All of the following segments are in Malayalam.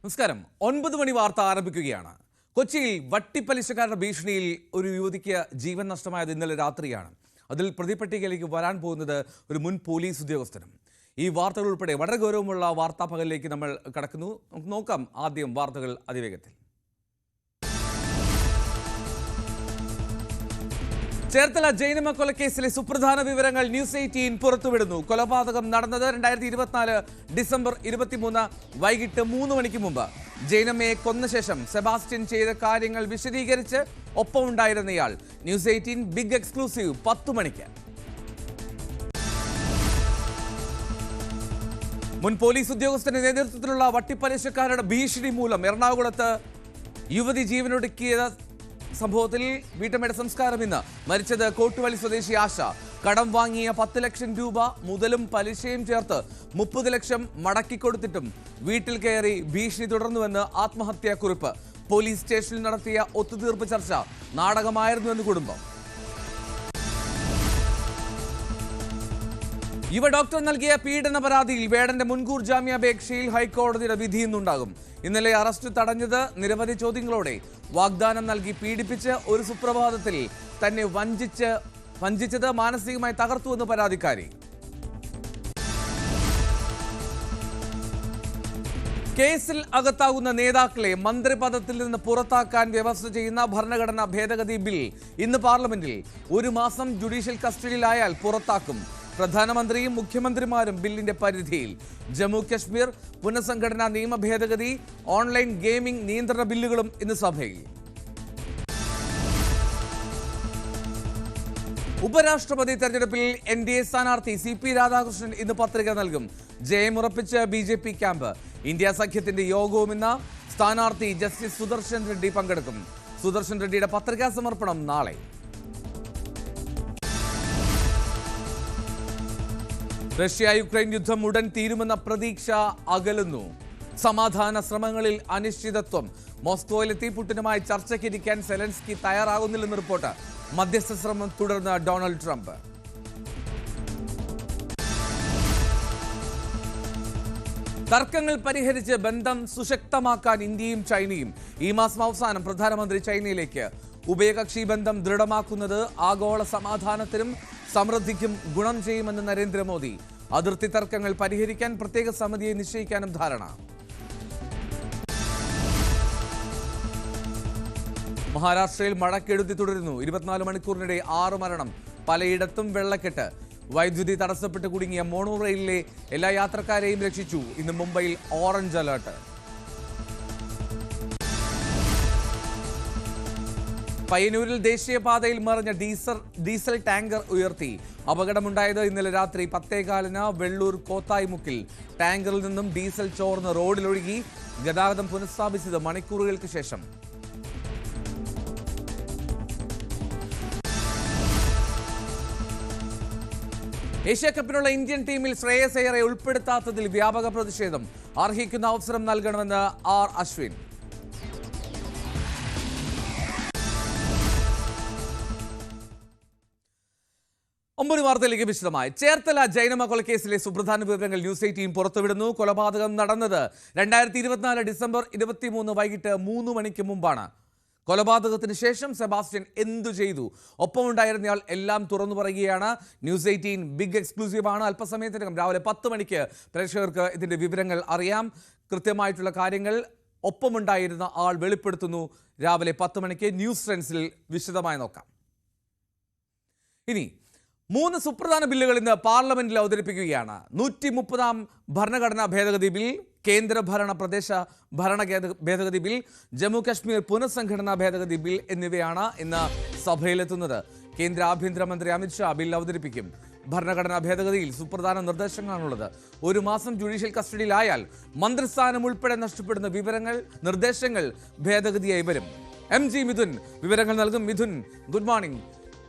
നമസ്കാരം. 9 മണി വാർത്ത ആരംഭിക്കുകയാണ്. കൊച്ചിയിൽ വട്ടിപ്പലിശക്കാരുടെ ഭീഷണിയിൽ ഒരു യുവതിക്ക് ജീവൻ നഷ്ടമായത് ഇന്നലെ രാത്രിയാണ്. അതിൽ പ്രതിപട്ടികയിലേക്ക് വരാൻ പോകുന്നത് ഒരു മുൻ പോലീസ് ഉദ്യോഗസ്ഥനും. ഈ വാർത്തകൾ ഉൾപ്പെടെ വളരെ ഗൗരവമുള്ള വാർത്താ പകലിലേക്ക് നമ്മൾ കടക്കുന്നു. നമുക്ക് നോക്കാം ആദ്യം വാർത്തകൾ അതിവേഗത്തിൽ. ചേർത്തല ജൈനമ്മ കൊലക്കേസിലെ സുപ്രധാന വിവരങ്ങൾ ന്യൂസ് 18 പുറത്തുവിടുന്നു. കൊലപാതകം നടന്നത് 2024 ഡിസംബർ 23 വൈകിട്ട് 3 മണിക്ക് മുമ്പ്. ജൈനമ്മയെ കൊന്ന ശേഷം സെബാസ്റ്റ്യൻ ചെയ്ത കാര്യങ്ങൾ വിശദീകരിച്ച് ഒപ്പമുണ്ടായിരുന്നയാൾ. ന്യൂസ് 18 ബിഗ് എക്സ്ക്ലൂസീവ് 10 മണിക്ക്. മുൻ പോലീസ് ഉദ്യോഗസ്ഥന്റെ നേതൃത്വത്തിലുള്ള വട്ടിപ്പലിശക്കാരുടെ ഭീഷണി മൂലം എറണാകുളത്ത് യുവതി ജീവനൊടുക്കിയ സംഭവത്തിൽ വീട്ടമ്മയുടെ സംസ്കാരം ഇന്ന്. മരിച്ചത് കോട്ടുവള്ളി സ്വദേശി ആശ. കടം വാങ്ങിയ 10 ലക്ഷം രൂപ മുതലും പലിശയും ചേർത്ത് 30 ലക്ഷം മടക്കിക്കൊടുത്തിട്ടും വീട്ടിൽ കയറി ഭീഷണി തുടർന്നുവെന്ന് ആത്മഹത്യാക്കുറിപ്പ്. പോലീസ് സ്റ്റേഷനിൽ നടത്തിയ ഒത്തുതീർപ്പ് ചർച്ച നാടകമായിരുന്നുവെന്ന് കുടുംബം. യുവ ഡോക്ടർ നൽകിയ പീഡന പരാതിയിൽ വേടന്റെ മുൻകൂർ ജാമ്യാപേക്ഷയിൽ ഹൈക്കോടതിയുടെ വിധി ഇന്നുണ്ടാകും. ഇന്നലെ അറസ്റ്റ് തടഞ്ഞത് നിരവധി ചോദ്യങ്ങളോടെ. വാഗ്ദാനം നൽകി പീഡിപ്പിച്ച് ഒരു സുപ്രഭാതത്തിൽ തന്നെ വഞ്ചിച്ചത് മാനസികമായി തകർത്തുവെന്ന് പരാതിക്കാരി. കേസിൽ അകത്താകുന്ന നേതാക്കളെ മന്ത്രിപദത്തിൽ നിന്ന് പുറത്താക്കാൻ വ്യവസ്ഥ ചെയ്യുന്ന ഭരണഘടനാ ഭേദഗതി ബിൽ ഇന്ന് പാർലമെന്റിൽ. 1 മാസം ജുഡീഷ്യൽ കസ്റ്റഡിയിലായാൽ പുറത്താക്കും. പ്രധാനമന്ത്രിയും മുഖ്യമന്ത്രിമാരും ബില്ലിന്റെ പരിധിയിൽ. ജമ്മു കശ്മീർ പുനഃസംഘടനാ നിയമ ഭേദഗതി, ഓൺലൈൻ ഗെയിമിംഗ് നിയന്ത്രണ ബില്ലുകളും ഇന്ന് സഭയിൽ. ഉപരാഷ്ട്രപതി തെരഞ്ഞെടുപ്പിൽ NDA സ്ഥാനാർത്ഥി CP രാധാകൃഷ്ണൻ ഇന്ന് പത്രിക നൽകും. ജയമുറപ്പിച്ച് BJP ക്യാമ്പ്. ഇന്ത്യ സഖ്യത്തിന്റെ യോഗവും ഇന്ന്. സ്ഥാനാർത്ഥി ജസ്റ്റിസ് സുദർശൻ റെഡ്ഡി പങ്കെടുക്കും. സുദർശൻ റെഡ്ഡിയുടെ പത്രികാ സമർപ്പണം നാളെ. റഷ്യ യുക്രൈൻ യുദ്ധം ഉടൻ തീരുമെന്ന പ്രതീക്ഷ അകലുന്നു. സമാധാന ശ്രമങ്ങളിൽ അനിശ്ചിതത്വം. മോസ്കോയിലെത്തി പുടിനുമായി ചർച്ചയ്ക്കിരിക്കാൻ സെലൻസ്കി തയ്യാറാകുന്നില്ലെന്ന് റിപ്പോർട്ട്. മധ്യസ്ഥ ശ്രമം തുടർന്ന് ഡൊണാൾഡ് ട്രംപ്. തർക്കങ്ങൾ പരിഹരിച്ച് ബന്ധം സുശക്തമാക്കാൻ ഇന്ത്യയും ചൈനയും. ഈ മാസം അവസാനം പ്രധാനമന്ത്രി ചൈനയിലേക്ക്. ഉഭയകക്ഷി ബന്ധം ദൃഢമാക്കുന്നത് ആഗോള സമാധാനത്തിനും സമൃദ്ധിക്കും ഗുണം ചെയ്യുമെന്ന് നരേന്ദ്രമോദി. അതിർത്തി തർക്കങ്ങൾ പരിഹരിക്കാൻ പ്രത്യേക സമിതിയെ നിശ്ചയിക്കാനും ധാരണ. മഹാരാഷ്ട്രയിൽ മഴക്കെടുതി തുടരുന്നു. 24 മണിക്കൂറിനിടെ 6 മരണം. പലയിടത്തും വെള്ളക്കെട്ട്. വൈദ്യുതി തടസ്സപ്പെട്ട് കുടുങ്ങിയ മോണോ റെയിലിലെ എല്ലാ യാത്രക്കാരെയും രക്ഷിച്ചു. ഇന്ന് മുംബൈയിൽ ഓറഞ്ച് അലർട്ട്. പയ്യന്നൂരിൽ ദേശീയപാതയിൽ മറിഞ്ഞ ഡീസൽ ടാങ്കർ ഉയർത്തി. അപകടമുണ്ടായത് ഇന്നലെ രാത്രി 10:15 വെള്ളൂർ കോത്തായിമുക്കിൽ. ടാങ്കറിൽ നിന്നും ഡീസൽ ചോർന്ന് റോഡിലൊഴുകി. ഗതാഗതം പുനഃസ്ഥാപിച്ചത് മണിക്കൂറുകൾക്ക് ശേഷം. ഏഷ്യാകപ്പിനുള്ള ഇന്ത്യൻ ടീമിൽ ശ്രേയസ് അയ്യരെ ഉൾപ്പെടുത്താത്തതിൽ വ്യാപക പ്രതിഷേധം. അർഹിക്കുന്ന അവസരം നൽകണമെന്ന് R. അശ്വിൻ. ഒമ്പത് വാർത്തയിലേക്ക് വിശദമായി. ചേർത്തല ജൈനമ്മ കൊലക്കേസിലെ സുപ്രധാന വിവരങ്ങൾ ന്യൂസ് 18 പുറത്തുവിടുന്നു. കൊലപാതകം നടന്നത് 2024 ഡിസംബർ 23 വൈകിട്ട് 3 മണിക്ക് മുമ്പാണ്. കൊലപാതകത്തിന് ശേഷം സെബാസ്റ്റ്യൻ എന്തു ചെയ്തു? ഒപ്പമുണ്ടായിരുന്നയാൾ എല്ലാം തുറന്നു പറയുകയാണ്. ന്യൂസ് 18 ബിഗ് എക്സ്ക്ലൂസീവാണ്. അല്പസമയത്തിനകം രാവിലെ 10 മണിക്ക് പ്രേക്ഷകർക്ക് ഇതിന്റെ വിവരങ്ങൾ അറിയാം. കൃത്യമായിട്ടുള്ള കാര്യങ്ങൾ ഒപ്പമുണ്ടായിരുന്ന ആൾ വെളിപ്പെടുത്തുന്നു. രാവിലെ 10 മണിക്ക് ന്യൂസ് ട്രെൻഡ്സിൽ വിശദമായി നോക്കാം. ഇനി 3 സുപ്രധാന ബില്ലുകൾ ഇന്ന് പാർലമെന്റിൽ അവതരിപ്പിക്കുകയാണ്. 130ാം ഭരണഘടനാ ഭേദഗതി ബിൽ, കേന്ദ്രഭരണ പ്രദേശ ഭരണ ഭേദഗതി ബിൽ, ജമ്മു കശ്മീർ പുനഃസംഘടനാ ഭേദഗതി ബിൽ എന്നിവയാണ് ഇന്ന് സഭയിലെത്തുന്നത്. കേന്ദ്ര ആഭ്യന്തരമന്ത്രി അമിത്ഷാ ബിൽ അവതരിപ്പിക്കും. ഭരണഘടനാ ഭേദഗതിയിൽ സുപ്രധാന നിർദ്ദേശങ്ങളാണുള്ളത്. 1 മാസം ജുഡീഷ്യൽ കസ്റ്റഡിയിലായാൽ മന്ത്രിസ്ഥാനം ഉൾപ്പെടെ നഷ്ടപ്പെടുന്ന നിർദ്ദേശങ്ങൾ ഭേദഗതിയായി വരും. MG മിഥുൻ വിവരങ്ങൾ നൽകും. Mithun, good morning.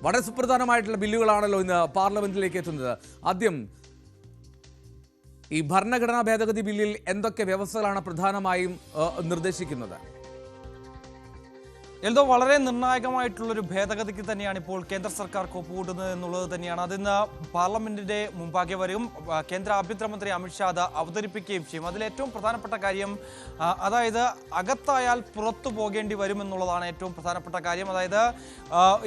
വളരെ സുപ്രധാനമായിട്ടുള്ള ബില്ലുകളാണല്ലോ ഇന്ന് പാർലമെന്റിലേക്ക് എത്തുന്നത്. ആദ്യം ഈ ഭരണഘടനാ ഭേദഗതി ബില്ലിൽ എന്തൊക്കെ വ്യവസ്ഥകളാണ് പ്രധാനമായും നിർദ്ദേശിക്കുന്നത്? എൽദോ വളരെ നിർണായകമായിട്ടുള്ളൊരു ഭേദഗതിക്ക് തന്നെയാണ് ഇപ്പോൾ കേന്ദ്ര സർക്കാർ ഒപ്പുകൂട്ടുന്നത് എന്നുള്ളത് തന്നെയാണ്. അതിന്ന് പാർലമെന്റിന്റെ മുമ്പാകെ വരും. കേന്ദ്ര ആഭ്യന്തരമന്ത്രി അമിത്ഷാ അത് അവതരിപ്പിക്കുകയും ചെയ്യും. അതിലേറ്റവും പ്രധാനപ്പെട്ട കാര്യം അതായത് അകത്തായാൽ പുറത്തു പോകേണ്ടി വരുമെന്നുള്ളതാണ് ഏറ്റവും പ്രധാനപ്പെട്ട കാര്യം. അതായത്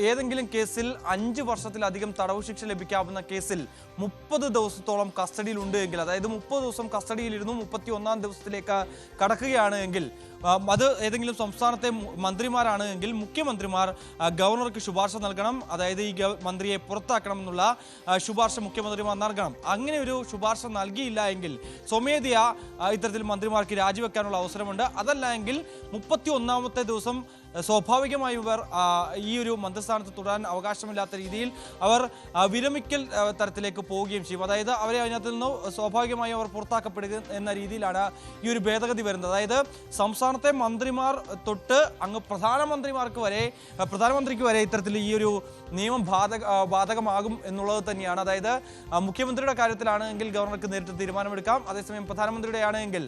ഏതെങ്കിലും കേസിൽ 5 വർഷത്തിലധികം തടവ് ശിക്ഷ ലഭിക്കാവുന്ന കേസിൽ 30 ദിവസത്തോളം കസ്റ്റഡിയിലുണ്ട് എങ്കിൽ, അതായത് 30 ദിവസം കസ്റ്റഡിയിലിരുന്നു 31ാം ദിവസത്തിലേക്ക് കടക്കുകയാണ് എങ്കിൽ, അത് ഏതെങ്കിലും സംസ്ഥാനത്തെ മന്ത്രിമാരാണ് എങ്കിൽ മുഖ്യമന്ത്രിമാർ ഗവർണർക്ക് ശുപാർശ നൽകണം. അതായത് ഈ മന്ത്രിയെ പുറത്താക്കണം എന്നുള്ള ശുപാർശ മുഖ്യമന്ത്രിമാർ നൽകണം. അങ്ങനെ ഒരു ശുപാർശ നൽകിയില്ല എങ്കിൽ സ്വമേധയാ ഇത്തരത്തിൽ മന്ത്രിമാർക്ക് രാജിവെക്കാനുള്ള അവസരമുണ്ട്. അതല്ല എങ്കിൽ 31ാമത്തെ ദിവസം സ്വാഭാവികമായും ഇവർ ഈ ഒരു മന്ത്രിസ്ഥാനത്ത് തുടരാൻ അവകാശമില്ലാത്ത രീതിയിൽ അവർ വിരമിക്കൽ തരത്തിലേക്ക് പോവുകയും ചെയ്യും. അതായത് അവരെ അതിനകത്ത് നിന്ന് സ്വാഭാവികമായും അവർ പുറത്താക്കപ്പെടുക എന്ന രീതിയിലാണ് ഈ ഒരു ഭേദഗതി വരുന്നത്. അതായത് സംസ്ഥാനത്തെ മന്ത്രിമാർ തൊട്ട് അങ്ങ് പ്രധാനമന്ത്രിക്ക് വരെ ഇത്തരത്തിൽ ഈ ഒരു നിയമം ബാധകമാകും എന്നുള്ളത് തന്നെയാണ്. അതായത് മുഖ്യമന്ത്രിയുടെ കാര്യത്തിലാണെങ്കിൽ ഗവർണർക്ക് നേരിട്ട് തീരുമാനമെടുക്കാം. അതേസമയം പ്രധാനമന്ത്രിയുടെ ആണെങ്കിൽ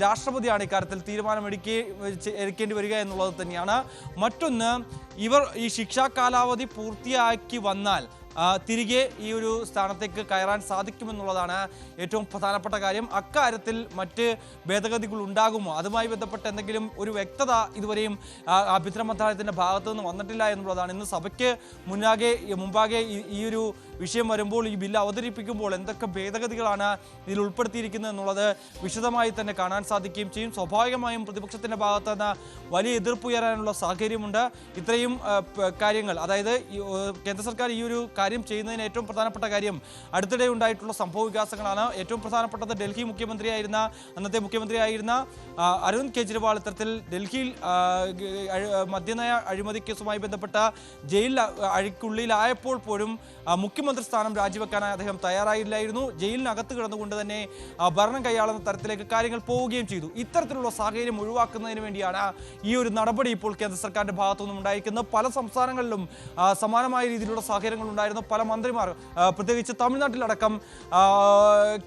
രാഷ്ട്രപതിയാണ് ഇക്കാര്യത്തിൽ തീരുമാനമെടുക്കേണ്ടി വരിക എന്നുള്ളത് തന്നെയാണ്. മറ്റൊന്ന്, ഇവർ ഈ ശിക്ഷാ കാലാവധി പൂർത്തിയാക്കി വന്നാൽ തിരികെ ഈ ഒരു സ്ഥാനത്തേക്ക് കയറാൻ സാധിക്കുമെന്നുള്ളതാണ് ഏറ്റവും പ്രധാനപ്പെട്ട കാര്യം. അക്കാര്യത്തിൽ മറ്റ് ഭേദഗതികൾ ഉണ്ടാകുമോ, അതുമായി ബന്ധപ്പെട്ട് എന്തെങ്കിലും ഒരു വ്യക്തത ഇതുവരെയും ആഭ്യന്തര മന്ത്രാലയത്തിൻ്റെ ഭാഗത്തു നിന്ന് വന്നിട്ടില്ല എന്നുള്ളതാണ്. ഇന്ന് സഭയ്ക്ക് മുമ്പാകെ ഈ ഒരു വിഷയം വരുമ്പോൾ, ഈ ബില്ല് അവതരിപ്പിക്കുമ്പോൾ എന്തൊക്കെ ഭേദഗതികളാണ് ഇതിൽ ഉൾപ്പെടുത്തിയിരിക്കുന്നത് എന്നുള്ളത് വിശദമായി തന്നെ കാണാൻ സാധിക്കുകയും ചെയ്യും. സ്വാഭാവികമായും പ്രതിപക്ഷത്തിൻ്റെ ഭാഗത്ത് നിന്ന് വലിയ എതിർപ്പുയരാനുള്ള സാഹചര്യമുണ്ട്. ഇത്രയും കാര്യങ്ങൾ, അതായത് കേന്ദ്ര സർക്കാർ ഈ ഒരു കാര്യം ചെയ്യുന്നതിന് ഏറ്റവും പ്രധാനപ്പെട്ട കാര്യം അടുത്തിടെ ഉണ്ടായിട്ടുള്ള സംഭവ വികാസങ്ങളാണ്. ഏറ്റവും പ്രധാനപ്പെട്ടത് ഡൽഹി അന്നത്തെ മുഖ്യമന്ത്രിയായിരുന്ന അരവിന്ദ് കെജ്രിവാൾ ഇത്തരത്തിൽ ഡൽഹിയിൽ മദ്യനയ അഴിമതി കേസുമായി ബന്ധപ്പെട്ട ജയിലിൽ അഴിക്കുള്ളിലായപ്പോൾ പോലും മുഖ്യമന്ത്രി സ്ഥാനം രാജിവെക്കാനായി അദ്ദേഹം തയ്യാറായില്ലായിരുന്നു. ജയിലിനകത്ത് കിടന്നുകൊണ്ട് തന്നെ ഭരണം കൈയാളുന്ന തരത്തിലേക്ക് കാര്യങ്ങൾ പോവുകയും ചെയ്തു. ഇത്തരത്തിലുള്ള സാഹചര്യം ഒഴിവാക്കുന്നതിന് വേണ്ടിയാണ് ഈ ഒരു നടപടി ഇപ്പോൾ കേന്ദ്ര സർക്കാരിന്റെ ഭാഗത്തുനിന്നും ഉണ്ടായിരിക്കുന്നത്. പല സംസ്ഥാനങ്ങളിലും സമാനമായ രീതിയിലുള്ള സാഹചര്യങ്ങൾ ഉണ്ടായിരുന്നു. പല മന്ത്രിമാർ, പ്രത്യേകിച്ച് തമിഴ്നാട്ടിലടക്കം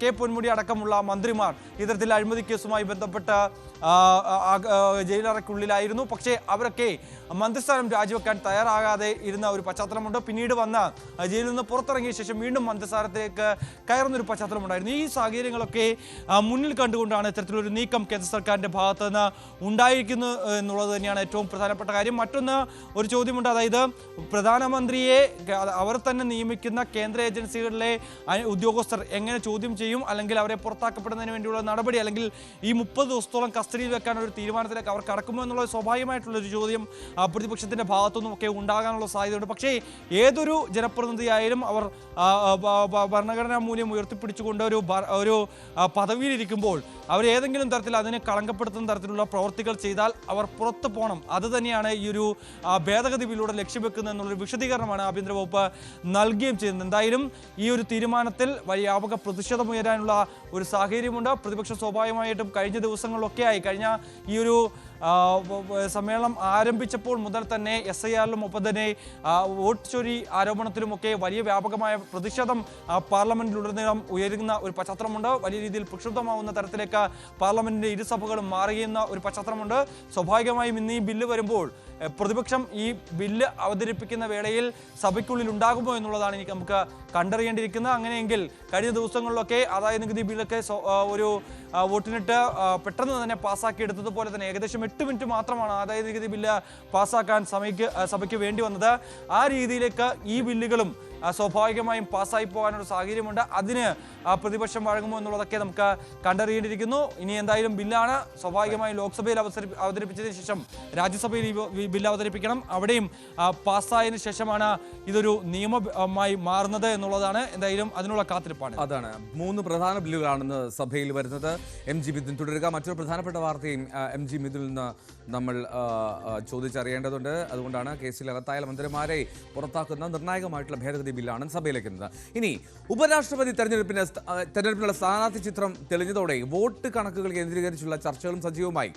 കെ പൊന്മുടി അടക്കമുള്ള മന്ത്രിമാർ ഇത്തരത്തിൽ അഴിമതി കേസുമായി ബന്ധപ്പെട്ട ജയിലറയ്ക്കുള്ളിലായിരുന്നു. പക്ഷേ അവരൊക്കെ മന്ത്രിസ്ഥാനം രാജിവെക്കാൻ തയ്യാറാകാതെ ഇരുന്ന ഒരു പശ്ചാത്തലമുണ്ട്. പിന്നീട് വന്ന ജയിലിൽ നിന്ന് പുറത്തിറങ്ങിയ ശേഷം വീണ്ടും മന്ത്രിസ്ഥാനത്തേക്ക് കയറുന്നൊരു പശ്ചാത്തലമുണ്ടായിരുന്നു. ഈ സാഹചര്യങ്ങളൊക്കെ മുന്നിൽ കണ്ടുകൊണ്ടാണ് ഇത്തരത്തിലൊരു നീക്കം കേന്ദ്ര സർക്കാരിൻ്റെ ഭാഗത്ത് നിന്ന് ഉണ്ടായിരിക്കുന്നത് എന്നുള്ളത് തന്നെയാണ് ഏറ്റവും പ്രധാനപ്പെട്ട കാര്യം. മറ്റൊന്ന്, ഒരു ചോദ്യമുണ്ട്. അതായത് പ്രധാനമന്ത്രിയെ അവർ തന്നെ നിയമിക്കുന്ന കേന്ദ്ര ഏജൻസികളിലെ ഉദ്യോഗസ്ഥർ എങ്ങനെ ചോദ്യം ചെയ്യും, അല്ലെങ്കിൽ അവരെ പുറത്താക്കപ്പെടുന്നതിന് വേണ്ടിയുള്ള നടപടി, അല്ലെങ്കിൽ ഈ 30 ദിവസത്തോളം കസ്റ്റഡിയിൽ വെക്കാൻ ഒരു തീരുമാനത്തിലേക്ക് അവർ കടക്കുമോ എന്നുള്ള സ്വാഭാവികമായിട്ടുള്ളൊരു ചോദ്യം പ്രതിപക്ഷത്തിൻ്റെ ഭാഗത്തുനിന്നും ഒക്കെ ഉണ്ടാകാനുള്ള സാധ്യതയുണ്ട്. പക്ഷേ ഏതൊരു ജനപ്രതിനിധിയായാലും അവർ ഭരണഘടനാ മൂല്യം ഉയർത്തിപ്പിടിച്ചുകൊണ്ട് ഒരു പദവിയിലിരിക്കുമ്പോൾ അവർ ഏതെങ്കിലും തരത്തിൽ അതിനെ കളങ്കപ്പെടുത്തുന്ന തരത്തിലുള്ള പ്രവർത്തികൾ ചെയ്താൽ അവർ പുറത്തു പോകണം. അത് തന്നെയാണ് ഈ ഒരു ഭേദഗതി ബില്ലിലൂടെ ലക്ഷ്യം വെക്കുന്നത് എന്നുള്ളൊരു വിശദീകരണമാണ് ആഭ്യന്തര വകുപ്പ് നൽകുകയും ചെയ്യുന്നത്. എന്തായാലും ഈ ഒരു തീരുമാനത്തിൽ വ്യാപക പ്രതിഷേധമുയരാനുള്ള ഒരു സാഹചര്യമുണ്ട്. പ്രതിപക്ഷം സ്വാഭാവികമായിട്ടും കഴിഞ്ഞ ദിവസങ്ങളിലൊക്കെയായി, കഴിഞ്ഞ ഈ ഒരു സമ്മേളനം ആരംഭിച്ചപ്പോൾ മുതൽ തന്നെ SIRലും ഒപ്പം തന്നെ വോട്ട് ചോരി ആരോപണത്തിലുമൊക്കെ വലിയ വ്യാപകമായ പ്രതിഷേധം പാർലമെന്റിലുടനീളം ഉയരുന്ന ഒരു പശ്ചാത്തലമുണ്ട്. വലിയ രീതിയിൽ പ്രക്ഷുബ്ധമാവുന്ന തരത്തിലേക്ക് പാർലമെന്റിന്റെ ഇരുസഭകളും മാറിയുന്ന ഒരു പശ്ചാത്തലമുണ്ട്. സ്വാഭാവികമായും ഇന്ന് ഈ ബില്ല് വരുമ്പോൾ പ്രതിപക്ഷം ഈ ബില്ല് അവതരിപ്പിക്കുന്ന വേളയിൽ സഭയ്ക്കുള്ളിൽ ഉണ്ടാകുമോ എന്നുള്ളതാണ് നമുക്ക് കണ്ടറിയേണ്ടിയിരിക്കുന്നത്. അങ്ങനെയെങ്കിൽ കഴിഞ്ഞ ദിവസങ്ങളിലൊക്കെ ആദായ നികുതി ബില്ലൊക്കെ ഒരു വോട്ടിനിട്ട് പെട്ടെന്ന് തന്നെ പാസ്സാക്കി എടുത്തതുപോലെ തന്നെ ഏകദേശം 8 മിനിറ്റ് മാത്രമാണ് ആദായ നികുതി ബില്ല് പാസ്സാക്കാൻ സഭയ്ക്ക് വേണ്ടി വന്നത്. ആ രീതിയിലേക്ക് ഈ ബില്ലുകളും സ്വാഭാവികമായും പാസ്സായി പോകാനൊരു സാഹചര്യമുണ്ട്. അതിന് പ്രതിപക്ഷം വഴങ്ങുമോ എന്നുള്ളതൊക്കെ നമുക്ക് കണ്ടറിയേണ്ടിയിരിക്കുന്നു. ഇനി എന്തായാലും ബില്ലാണ് സ്വാഭാവികമായും ലോക്സഭയിൽ അവതരിപ്പിച്ചതിന് ശേഷം രാജ്യസഭയിൽ ഈ ബില്ല് അവതരിപ്പിക്കണം. അവിടെയും പാസ്സായതിനു ശേഷമാണ് ഇതൊരു നിയമമായി മാറുന്നത് എന്നുള്ളതാണ്. എന്തായാലും അതിനുള്ള കാത്തിരിപ്പാണ്. അതാണ് 3 പ്രധാന ബില്ലുകളാണെന്ന് സഭയിൽ വരുന്നത്. MG മിഥുൻ തുടരുക. മറ്റൊരു പ്രധാനപ്പെട്ട വാർത്തയും MG മിഥുനിൽ നിന്ന് നമ്മൾ ചോദിച്ചറിയേണ്ടതുണ്ട്. അതുകൊണ്ടാണ് കേസിലകത്തായ മന്ത്രിമാരെ പുറത്താക്കുന്ന നിർണായകമായിട്ടുള്ള ഭേദഗതി ബില്ലാണ് സഭയിലേക്ക് എത്തുന്നത്. ഇനി ഉപരാഷ്ട്രപതി തെരഞ്ഞെടുപ്പിനുള്ള സ്ഥാനാർത്ഥി ചിത്രം തെളിഞ്ഞതോടെ വോട്ട് കണക്കുകൾ കേന്ദ്രീകരിച്ചുള്ള ചർച്ചകളും സജീവമായി.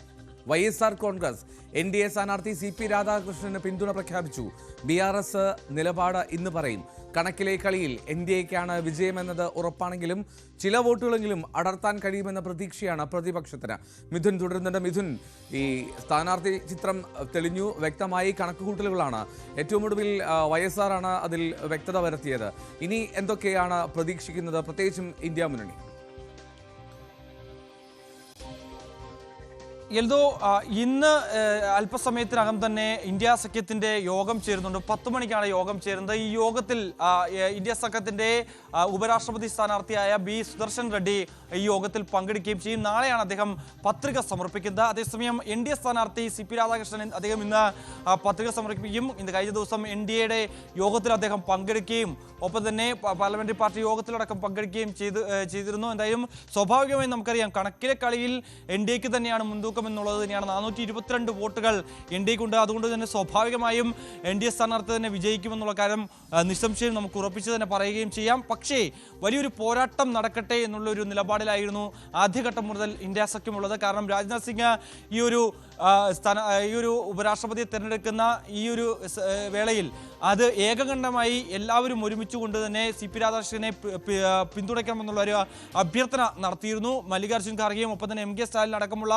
YSR കോൺഗ്രസ് NDA സ്ഥാനാർത്ഥി CP രാധാകൃഷ്ണന് പിന്തുണ പ്രഖ്യാപിച്ചു. BRS നിലപാട് ഇന്ന് പറയും. കണക്കിലെ കളിയിൽ NDAയ്ക്കാണ് വിജയമെന്നത് ഉറപ്പാണെങ്കിലും ചില വോട്ടുകളെങ്കിലും അടർത്താൻ കഴിയുമെന്ന പ്രതീക്ഷയാണ് പ്രതിപക്ഷത്തിന്. മിഥുൻ തുടരുന്നുണ്ട്. മിഥുൻ, ഈ സ്ഥാനാർത്ഥി ചിത്രം തെളിഞ്ഞു, വ്യക്തമായി കണക്കുകൂട്ടലുകളാണ്. ഏറ്റവും ഒടുവിൽ YSR ആണ് അതിൽ വ്യക്തത വരുത്തിയത്. ഇനി എന്തൊക്കെയാണ് പ്രതീക്ഷിക്കുന്നത്, പ്രത്യേകിച്ചും ഇന്ത്യ മുന്നണി? എൽദോ, ഇന്ന് അല്പസമയത്തിനകം തന്നെ ഇന്ത്യ സഖ്യത്തിന്റെ യോഗം ചേരുന്നുണ്ട്. 10 മണിക്കാണ് യോഗം ചേരുന്നത്. ഈ യോഗത്തിൽ ഇന്ത്യ സഖ്യത്തിന്റെ ഉപരാഷ്ട്രപതി സ്ഥാനാർത്ഥിയായ B. സുദർശൻ റെഡ്ഡി ഈ യോഗത്തിൽ പങ്കെടുക്കുകയും ചെയ്യും. നാളെയാണ് അദ്ദേഹം പത്രിക സമർപ്പിക്കുന്നത്. അതേസമയം NDA സ്ഥാനാർത്ഥി CP രാധാകൃഷ്ണൻ അദ്ദേഹം ഇന്ന് പത്രിക സമർപ്പിക്കും. ഇന്ന് കഴിഞ്ഞ ദിവസം NDAയുടെ യോഗത്തിൽ അദ്ദേഹം പങ്കെടുക്കുകയും ഒപ്പം തന്നെ പാർലമെന്ററി പാർട്ടി യോഗത്തിലടക്കം പങ്കെടുക്കുകയും ചെയ്തിരുന്നു. എന്തായാലും സ്വാഭാവികമായും നമുക്കറിയാം, കണക്കിലെ കളിയിൽ NDAയ്ക്ക് തന്നെയാണ് മുൻതൂക്കം എന്നുള്ളത് തന്നെയാണ്. 422 വോട്ടുകൾ NDAയ്ക്കുണ്ട്. അതുകൊണ്ട് തന്നെ സ്വാഭാവികമായും NDA സ്ഥാനാർത്ഥി തന്നെ വിജയിക്കുമെന്നുള്ള കാര്യം നിസ്സംശയം നമുക്ക് ഉറപ്പിച്ച് തന്നെ പറയുകയും ചെയ്യാം. പക്ഷേ വലിയൊരു പോരാട്ടം നടക്കട്ടെ എന്നുള്ള ഒരു നിലപാടിലായിരുന്നു ആദ്യഘട്ടം മുതൽ ഇന്ത്യ സഖ്യമുള്ളത്. കാരണം രാജ്നാഥ് സിംഗ് ഈ ഒരു ഉപരാഷ്ട്രപതിയെ തിരഞ്ഞെടുക്കുന്ന ഈ ഒരു വേളയിൽ അത് ഏകകണ്ഠമായി എല്ലാവരും ഒരുമിച്ചുകൊണ്ട് തന്നെ CP രാധാകൃഷ്ണനെ പിന്തുണയ്ക്കണമെന്നുള്ള ഒരു അഭ്യർത്ഥന നടത്തിയിരുന്നു. മല്ലികാർജ്ജുൻ ഖാർഗെയും ഒപ്പം തന്നെ MK സ്റ്റാലിൻ അടക്കമുള്ള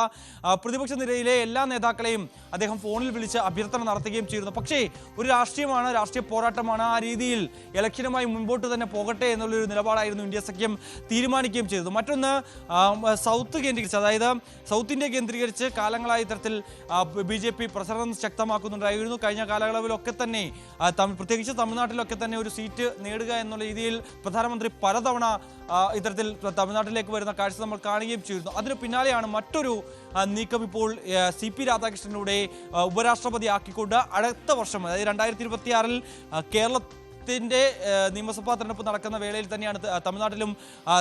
പ്രതിപക്ഷ നിരയിലെ എല്ലാ നേതാക്കളെയും അദ്ദേഹം ഫോണിൽ വിളിച്ച് അഭ്യർത്ഥന നടത്തുകയും ചെയ്തിരുന്നു. പക്ഷേ ഒരു രാഷ്ട്രീയ പോരാട്ടമാണ്. ആ രീതിയിൽ ഇലക്ഷനുമായി മുൻപോട്ട് തന്നെ പോകട്ടെ എന്നുള്ളൊരു നിലപാടായിരുന്നു ഇന്ത്യ സഖ്യം തീരുമാനിക്കുകയും ചെയ്തത്. മറ്റൊന്ന് സൗത്ത് കേന്ദ്രീകരിച്ച്, അതായത് സൗത്ത് ഇന്ത്യ കേന്ദ്രീകരിച്ച് കാലങ്ങളായി ഇത്തരത്തിൽ BJP പ്രചരണം ശക്തമാക്കുന്നുണ്ടായിരുന്നു. കഴിഞ്ഞ കാലയളവിലൊക്കെ തന്നെ പ്രത്യേകിച്ച് തമിഴ്നാട്ടിലൊക്കെ തന്നെ ഒരു സീറ്റ് നേടുക എന്നുള്ള രീതിയിൽ പ്രധാനമന്ത്രി പലതവണ ഇത്തരത്തിൽ തമിഴ്നാട്ടിലേക്ക് വരുന്ന കാഴ്ച നമ്മൾ കാണുകയും ചെയ്തിരുന്നു. അതിന് പിന്നാലെയാണ് മറ്റൊരു നീക്കം ഇപ്പോൾ CP രാധാകൃഷ്ണനിലൂടെ ഉപരാഷ്ട്രപതി ആക്കിക്കൊണ്ട് അടുത്ത വർഷം, അതായത് 2026 കേരളത്തിന്റെ നിയമസഭാ തെരഞ്ഞെടുപ്പ് നടക്കുന്ന വേളയിൽ തന്നെയാണ് തമിഴ്നാട്ടിലും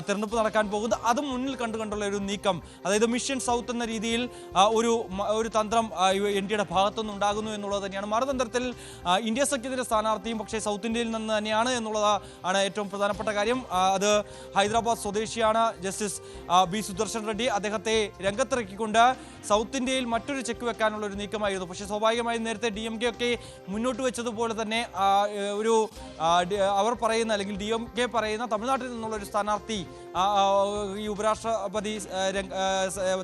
തെരഞ്ഞെടുപ്പ് നടക്കാൻ പോകുന്നത്. അതും മുന്നിൽ കണ്ടുകൊണ്ടുള്ള ഒരു നീക്കം, അതായത് മിഷൻ സൗത്ത് എന്ന രീതിയിൽ ഒരു തന്ത്രം NDAയുടെ ഭാഗത്തുനിന്ന് ഉണ്ടാകുന്നു എന്നുള്ളത് തന്നെയാണ്. മറുതന്ത്രത്തിൽ ഇന്ത്യ സഖ്യത്തിന്റെ സ്ഥാനാർത്ഥിയും പക്ഷേ സൗത്ത് ഇന്ത്യയിൽ നിന്ന് തന്നെയാണ് എന്നുള്ളതാണ് ഏറ്റവും പ്രധാനപ്പെട്ട കാര്യം. അത് ഹൈദരാബാദ് സ്വദേശിയാണ് ജസ്റ്റിസ് B. സുദർശൻ റെഡ്ഡി. അദ്ദേഹത്തെ രംഗത്തിറക്കിക്കൊണ്ട് സൗത്ത് ഇന്ത്യയിൽ മറ്റൊരു ചെക്ക് വെക്കാനുള്ള ഒരു നീക്കമായിരുന്നു. പക്ഷേ സ്വാഭാവികമായും നേരത്തെ DMK ഒക്കെ മുന്നോട്ട് വെച്ചതുപോലെ തന്നെ അവർ പറയുന്ന, അല്ലെങ്കിൽ DMK പറയുന്ന തമിഴ്നാട്ടിൽ നിന്നുള്ള ഒരു സ്ഥാനാർത്ഥി ഈ ഉപരാഷ്ട്രപതി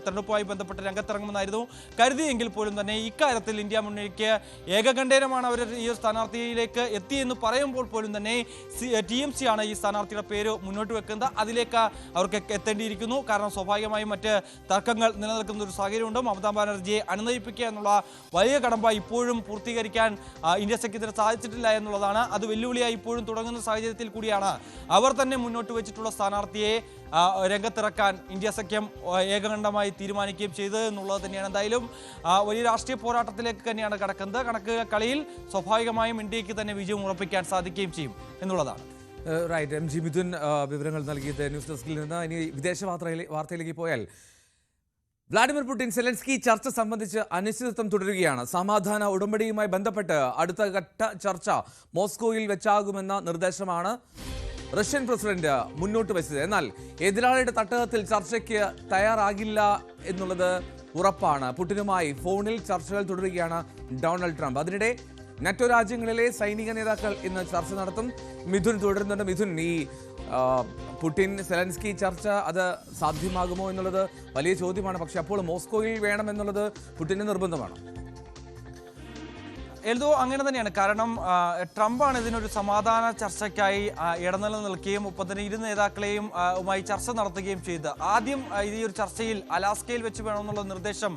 തെരഞ്ഞെടുപ്പുമായി ബന്ധപ്പെട്ട് രംഗത്തിറങ്ങുമെന്നായിരുന്നു കരുതിയെങ്കിൽ പോലും തന്നെ ഇക്കാര്യത്തിൽ ഇന്ത്യ മുന്നണിക്ക് ഏകകണ്ഠേനമാണ് അവർ ഈ സ്ഥാനാർത്ഥിയിലേക്ക് എത്തിയെന്ന് പറയുമ്പോൾ പോലും തന്നെ TMC ആണ് ഈ സ്ഥാനാർത്ഥിയുടെ പേര് മുന്നോട്ട് വെക്കുന്നത്. അതിലേക്ക് അവർക്ക് എത്തേണ്ടിയിരിക്കുന്നു. കാരണം സ്വാഭാവികമായും മറ്റ് തർക്കങ്ങൾ നിലനിൽക്കുന്ന ഒരു സാഹചര്യമുണ്ട്. മമതാ ബാനർജിയെ അനുനയിപ്പിക്കുക എന്നുള്ള വലിയ കടമ്പ ഇപ്പോഴും പൂർത്തീകരിക്കാൻ ഇന്ത്യ സഖ്യത്തിന് സാധിച്ചിട്ടില്ല എന്നുള്ളതാണ്. അത് വെല്ലുവിളിയായി ഇപ്പോഴും തുടങ്ങുന്ന സാഹചര്യത്തിൽ കൂടിയാണ് അവർ തന്നെ മുന്നോട്ട് വെച്ചിട്ടുള്ള സ്ഥാനാർത്ഥിയെ രംഗത്തിറക്കാൻ ഇന്ത്യ സഖ്യം ഏകകണ്ഠമായി തീരുമാനിക്കുകയും ചെയ്തത് എന്നുള്ളത് തന്നെയാണ്. എന്തായാലും വലിയ രാഷ്ട്രീയ പോരാട്ടത്തിലേക്ക് തന്നെയാണ് കടക്കുന്നത്. കണക്ക് കളിയിൽ സ്വാഭാവികമായും ഇന്ത്യക്ക് തന്നെ വിജയം ഉറപ്പിക്കാൻ സാധിക്കുകയും ചെയ്യും എന്നുള്ളതാണ്. റൈറ്റ്. MG മിഥുൻ വിവരങ്ങൾ നൽകിയത് ന്യൂസ് ഡെസ്കിൽ നിന്ന്. ഇനി വിദേശ വാർത്തയിലേക്ക് പോയാൽ, വ്ളാഡിമിർ പുടിൻ സെലൻസ്കി ചർച്ച സംബന്ധിച്ച് അനിശ്ചിതത്വം തുടരുകയാണ്. സമാധാന ഉടമ്പടിയുമായി ബന്ധപ്പെട്ട് അടുത്ത ഘട്ട ചർച്ച മോസ്കോയിൽ വെച്ചാകുമെന്ന നിർദ്ദേശമാണ് റഷ്യൻ പ്രസിഡന്റ് മുന്നോട്ട് വെച്ചത്. എന്നാൽ എതിരാളിയുടെ തട്ടകത്തിൽ ചർച്ചയ്ക്ക് തയ്യാറാകില്ല എന്നുള്ളത് ഉറപ്പാണ്. പുടിനുമായി ഫോണിൽ ചർച്ചകൾ തുടരുകയാണ് ഡൊണാൾഡ് ട്രംപ്. അതിനിടെ NATO രാജ്യങ്ങളിലെ സൈനിക നേതാക്കൾ ഇന്ന് ചർച്ച നടത്തും. മിഥുൻ തുടരുന്നുണ്ട്. മിഥുൻ, ഈ പുടിൻ സെലൻസ്കി ചർച്ച അത് സാധ്യമാകുമോ എന്നുള്ളത് വലിയ ചോദ്യമാണ്. പക്ഷെ അപ്പോൾ മോസ്കോയിൽ വേണമെന്നുള്ളത് പുടിന് നിർബന്ധമാണ്. എൽദോ, അങ്ങനെ തന്നെയാണ്. കാരണം ട്രംപാണ് ഇതിനൊരു സമാധാന ചർച്ചയ്ക്കായി ഇടനില നിൽക്കുകയും ഒപ്പം തന്നെ ഇരു നേതാക്കളെയും ചർച്ച നടത്തുകയും ചെയ്ത് ആദ്യം ഈ ഒരു ചർച്ചയിൽ അലാസ്കയിൽ വെച്ച് വേണമെന്നുള്ള നിർദ്ദേശം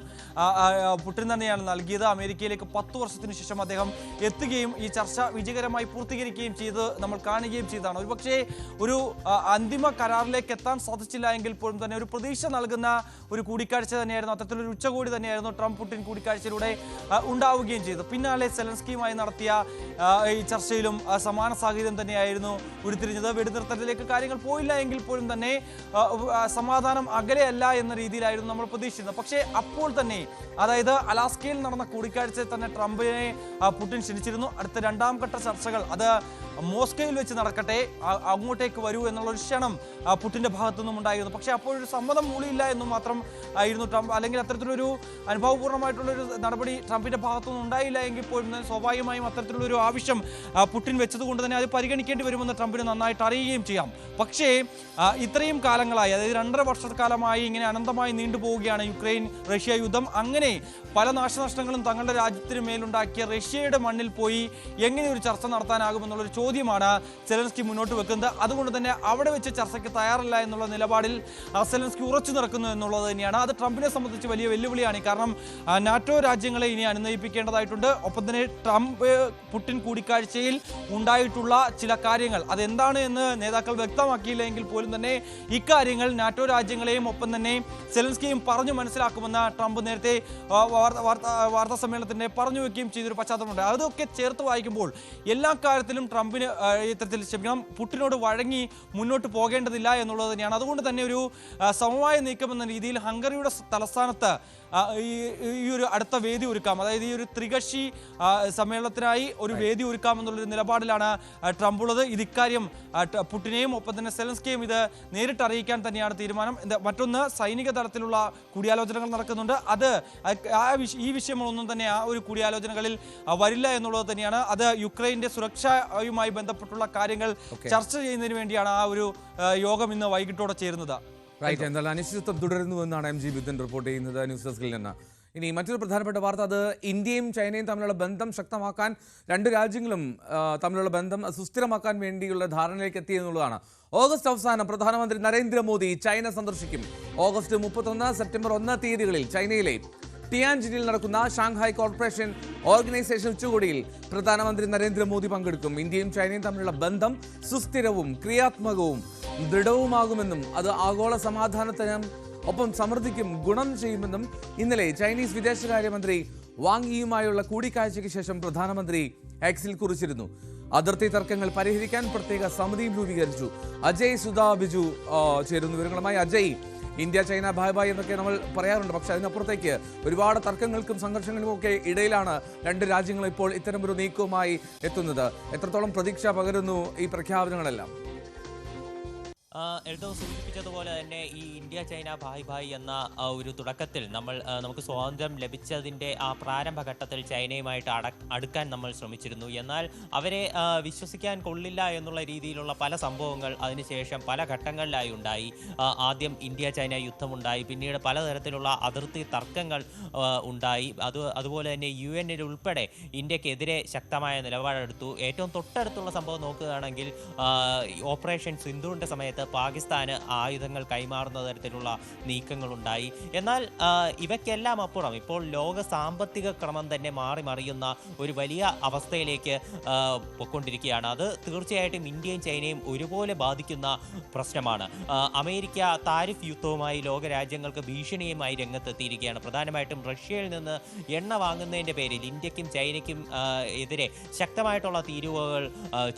പുടിൻ തന്നെയാണ് നൽകിയത്. അമേരിക്കയിലേക്ക് 10 വർഷത്തിന് ശേഷം അദ്ദേഹം എത്തുകയും ഈ ചർച്ച വിജയകരമായി പൂർത്തീകരിക്കുകയും ചെയ്ത് നമ്മൾ കാണുകയും ചെയ്തതാണ്. ഒരുപക്ഷെ ഒരു അന്തിമ കരാറിലേക്ക് എത്താൻ സാധിച്ചില്ല എങ്കിൽ പോലും തന്നെ ഒരു പ്രതീക്ഷ നൽകുന്ന ഒരു കൂടിക്കാഴ്ച തന്നെയായിരുന്നു, അത്തരത്തിലൊരു ഉച്ചകോടി തന്നെയായിരുന്നു ട്രംപ് പുടിൻ കൂടിക്കാഴ്ചയിലൂടെ ഉണ്ടാവുകയും ചെയ്തു. പിന്നാലെ സെലൻസ്കിയുമായി നടത്തിയ ഈ ചർച്ചയിലും സമാന സാഹചര്യം തന്നെയായിരുന്നു ഉരുത്തിരിഞ്ഞത്. വെടിനിർത്തലിലേക്ക് കാര്യങ്ങൾ പോയില്ല എങ്കിൽ പോലും തന്നെ സമാധാനം അകലെയല്ല എന്ന രീതിയിലായിരുന്നു നമ്മൾ പ്രതീക്ഷിച്ചത്. പക്ഷേ അപ്പോൾ തന്നെ, അതായത് അലാസ്കയിൽ നടന്ന കൂടിക്കാഴ്ചയിൽ തന്നെ ട്രംപിനെ പുടിൻ ക്ഷണിച്ചിരുന്നു. അടുത്ത 2ാം ഘട്ട ചർച്ചകൾ അത് മോസ്കോയിൽ വെച്ച് നടക്കട്ടെ, അങ്ങോട്ടേക്ക് വരൂ എന്നുള്ളൊരു ക്ഷണം പുടിൻ്റെ ഭാഗത്തു നിന്നും ഉണ്ടായിരുന്നു. പക്ഷേ അപ്പോഴൊരു സമ്മതം മൂളിയില്ല എന്നും മാത്രം ആയിരുന്നു ട്രംപ്. അല്ലെങ്കിൽ അത്തരത്തിലൊരു അനുഭവപൂർണ്ണമായിട്ടുള്ളൊരു നടപടി ട്രംപിൻ്റെ ഭാഗത്തുനിന്ന് ഉണ്ടായില്ല എങ്കിൽ പോലും സ്വാഭാവികമായും അത്തരത്തിലുള്ളൊരു ആവശ്യം പുടിൻ വെച്ചതുകൊണ്ട് തന്നെ അത് പരിഗണിക്കേണ്ടി വരുമെന്ന് ട്രംപിന് നന്നായിട്ട് അറിയുകയും ചെയ്യാം. പക്ഷേ ഇത്രയും കാലങ്ങളായി, അതായത് 2.5 വർഷക്കാലമായി ഇങ്ങനെ അനന്തമായി നീണ്ടുപോവുകയാണ് യുക്രൈൻ റഷ്യ യുദ്ധം. അങ്ങനെ പല നാശനഷ്ടങ്ങളും തങ്ങളുടെ രാജ്യത്തിന് മേലുണ്ടാക്കിയ റഷ്യയുടെ മണ്ണിൽ പോയി എങ്ങനെ ഒരു ചർച്ച നടത്താനാകുമെന്നുള്ളൊരു ചോദ്യമാണ് സെലൻസ്കി മുന്നോട്ട് വെക്കുന്നത്. അതുകൊണ്ട് തന്നെ അവിടെ വെച്ച് ചർച്ചയ്ക്ക് തയ്യാറല്ല എന്നുള്ള നിലപാടിൽ സെലൻസ്കി ഉറച്ചു നിൽക്കുന്നു എന്നുള്ളത് തന്നെയാണ്. അത് ട്രംപിനെ സംബന്ധിച്ച് വലിയ വെല്ലുവിളിയാണ്. കാരണം നാറ്റോ രാജ്യങ്ങളെ ഇനി അനുനയിപ്പിക്കേണ്ടതായിട്ടുണ്ട്. ഒപ്പം തന്നെ ട്രംപ് പുടിൻ കൂടിക്കാഴ്ചയിൽ ഉണ്ടായിട്ടുള്ള ചില കാര്യങ്ങൾ അതെന്താണ് എന്ന് നേതാക്കൾ വ്യക്തമാക്കിയില്ലെങ്കിൽ പോലും തന്നെ ഇക്കാര്യങ്ങൾ നാറ്റോ രാജ്യങ്ങളെയും ഒപ്പം തന്നെ സെലൻസ്കിയും പറഞ്ഞു മനസ്സിലാക്കുമെന്ന് ട്രംപ് നേരത്തെ വാർത്താ സമ്മേളനത്തിന് പറഞ്ഞു വെക്കുകയും ചെയ്തൊരു പശ്ചാത്തലമുണ്ട്. അതൊക്കെ ചേർത്ത് വായിക്കുമ്പോൾ എല്ലാ കാര്യത്തിലും ട്രംപിന് ഇത്തരത്തിൽ പുടിനോട് വഴങ്ങി മുന്നോട്ട് പോകേണ്ടതില്ല എന്നുള്ളത് തന്നെയാണ്. അതുകൊണ്ട് തന്നെ ഒരു സമവായ നീക്കം എന്ന രീതിയിൽ ഹംഗറിയുടെ തലസ്ഥാനത്ത് ഈ ഒരു അടുത്ത വേദി ഒരുക്കാം, അതായത് ഈ ഒരു ത്രികക്ഷി സമ്മേളനത്തിനായി ഒരു വേദി ഒരുക്കാം എന്നുള്ളൊരു നിലപാടിലാണ് ട്രംപ് ഉള്ളത്. ഇക്കാര്യം പുടിനെയും ഒപ്പം തന്നെ സെലൻസ്കിയും ഇത് നേരിട്ട് അറിയിക്കാൻ തന്നെയാണ് തീരുമാനം. മറ്റൊന്ന്, സൈനിക തലത്തിലുള്ള കൂടിയാലോചനകൾ നടക്കുന്നുണ്ട്. അത് ഈ വിഷയങ്ങളൊന്നും തന്നെ ആ ഒരു കൂടിയാലോചനകളിൽ വരില്ല എന്നുള്ളത് തന്നെയാണ്. അത് യുക്രൈൻ്റെ സുരക്ഷയുമായി ബന്ധപ്പെട്ടുള്ള കാര്യങ്ങൾ ചർച്ച ചെയ്യുന്നതിന് വേണ്ടിയാണ് ആ ഒരു യോഗം ഇന്ന് വൈകിട്ടോടെ ചേരുന്നത്. റൈറ്റ്. എന്നാൽ അനിശ്ചിതത്വം തുടരുന്നുവെന്നാണ് MG ബിദൻ റിപ്പോർട്ട് ചെയ്യുന്നത് ന്യൂസ് ഡെസ്കിൽ നിന്ന്. ഇനി മറ്റൊരു പ്രധാനപ്പെട്ട വാർത്ത, അത് ഇന്ത്യയും ചൈനയും തമ്മിലുള്ള ബന്ധം ശക്തമാക്കാൻ, രണ്ട് രാജ്യങ്ങളും തമ്മിലുള്ള ബന്ധം സുസ്ഥിരമാക്കാൻ വേണ്ടിയുള്ള ധാരണയിലേക്ക് എത്തിയെന്നുള്ളതാണ്. ഓഗസ്റ്റ് അവസാനം പ്രധാനമന്ത്രി നരേന്ദ്രമോദി ചൈന സന്ദർശിക്കും. ഓഗസ്റ്റ് 31, സെപ്റ്റംബർ 1 തീയതികളിൽ ചൈനയിലെ ടിയാൻജിനിൽ നടക്കുന്ന ഷാങ്ഹായ് കോർപ്പറേഷൻ ഓർഗനൈസേഷൻ ഉച്ചകോടിയിൽ പ്രധാനമന്ത്രി നരേന്ദ്രമോദി പങ്കെടുക്കും. ഇന്ത്യയും ചൈനയും തമ്മിലുള്ള ബന്ധം സുസ്ഥിരവും ക്രിയാത്മകവും ദൃഢവുമാകുമെന്നും അത് ആഗോള സമാധാനത്തിനും ഒപ്പം സമൃദ്ധിക്കും ഗുണം ചെയ്യുമെന്നും ഇന്നലെ ചൈനീസ് വിദേശകാര്യമന്ത്രി വാങ് യിയുമായുള്ള കൂടിക്കാഴ്ചയ്ക്ക് ശേഷം പ്രധാനമന്ത്രി എക്സിൽ കുറിച്ചിരുന്നു. അതിർത്തി തർക്കങ്ങൾ പരിഹരിക്കാൻ പ്രത്യേക സമിതിയും രൂപീകരിച്ചു. അജയ് സുധാ ബിജു ചേരുന്നു വിവരങ്ങളുമായി. അജയ്, ഇന്ത്യ ചൈന ഭായ് ഭായ് എന്നൊക്കെ നമ്മൾ പറയാറുണ്ട്, പക്ഷെ അതിനപ്പുറത്തേക്ക് ഒരുപാട് തർക്കങ്ങൾക്കും സംഘർഷങ്ങൾക്കും ഒക്കെ ഇടയിലാണ് രണ്ട് രാജ്യങ്ങൾ ഇപ്പോൾ ഇത്തരമൊരു നീക്കവുമായി എത്തുന്നത്. എത്രത്തോളം പ്രതീക്ഷ പകരുന്നു ഈ പ്രഖ്യാപനങ്ങളെല്ലാം? എൽദോ സൂചിപ്പിച്ചതുപോലെ തന്നെ ഈ ഇന്ത്യ ചൈന ഭായ് ഭായ് എന്ന ഒരു തുടക്കത്തിൽ നമുക്ക് സ്വാതന്ത്ര്യം ലഭിച്ചതിൻ്റെ ആ പ്രാരംഭഘട്ടത്തിൽ ചൈനയുമായിട്ട് അടുക്കാൻ നമ്മൾ ശ്രമിച്ചിരുന്നു. എന്നാൽ അവരെ വിശ്വസിക്കാൻ കൊള്ളില്ല എന്നുള്ള രീതിയിലുള്ള പല സംഭവങ്ങൾ അതിനുശേഷം പല ഘട്ടങ്ങളിലായി ഉണ്ടായി. ആദ്യം ഇന്ത്യ ചൈന യുദ്ധമുണ്ടായി, പിന്നീട് പലതരത്തിലുള്ള അതിർത്തി തർക്കങ്ങൾ ഉണ്ടായി. അതുപോലെ തന്നെ UN ഉൾപ്പെടെ ഇന്ത്യക്കെതിരെ ശക്തമായ നിലപാടെടുത്തു. ഏറ്റവും തൊട്ടടുത്തുള്ള സംഭവം നോക്കുകയാണെങ്കിൽ ഓപ്പറേഷൻ സിന്ധുവിൻ്റെ സമയത്ത് പാകിസ്ഥാന് ആയുധങ്ങൾ കൈമാറുന്ന തരത്തിലുള്ള നീക്കങ്ങളുണ്ടായി. എന്നാൽ ഇവയ്ക്കെല്ലാം അപ്പുറം ഇപ്പോൾ ലോക സാമ്പത്തിക ക്രമം തന്നെ മറിയുന്ന ഒരു വലിയ അവസ്ഥയിലേക്ക് പൊയ്ക്കൊണ്ടിരിക്കുകയാണ്. അത് തീർച്ചയായിട്ടും ഇന്ത്യയും ചൈനയും ഒരുപോലെ ബാധിക്കുന്ന പ്രശ്നമാണ്. അമേരിക്ക താരിഫ് യുദ്ധവുമായി ലോകരാജ്യങ്ങൾക്ക് ഭീഷണിയുമായി രംഗത്തെത്തിയിരിക്കുകയാണ്. പ്രധാനമായിട്ടും റഷ്യയിൽ നിന്ന് എണ്ണ വാങ്ങുന്നതിൻ്റെ പേരിൽ ഇന്ത്യക്കും ചൈനയ്ക്കും എതിരെ ശക്തമായിട്ടുള്ള തീരുവകൾ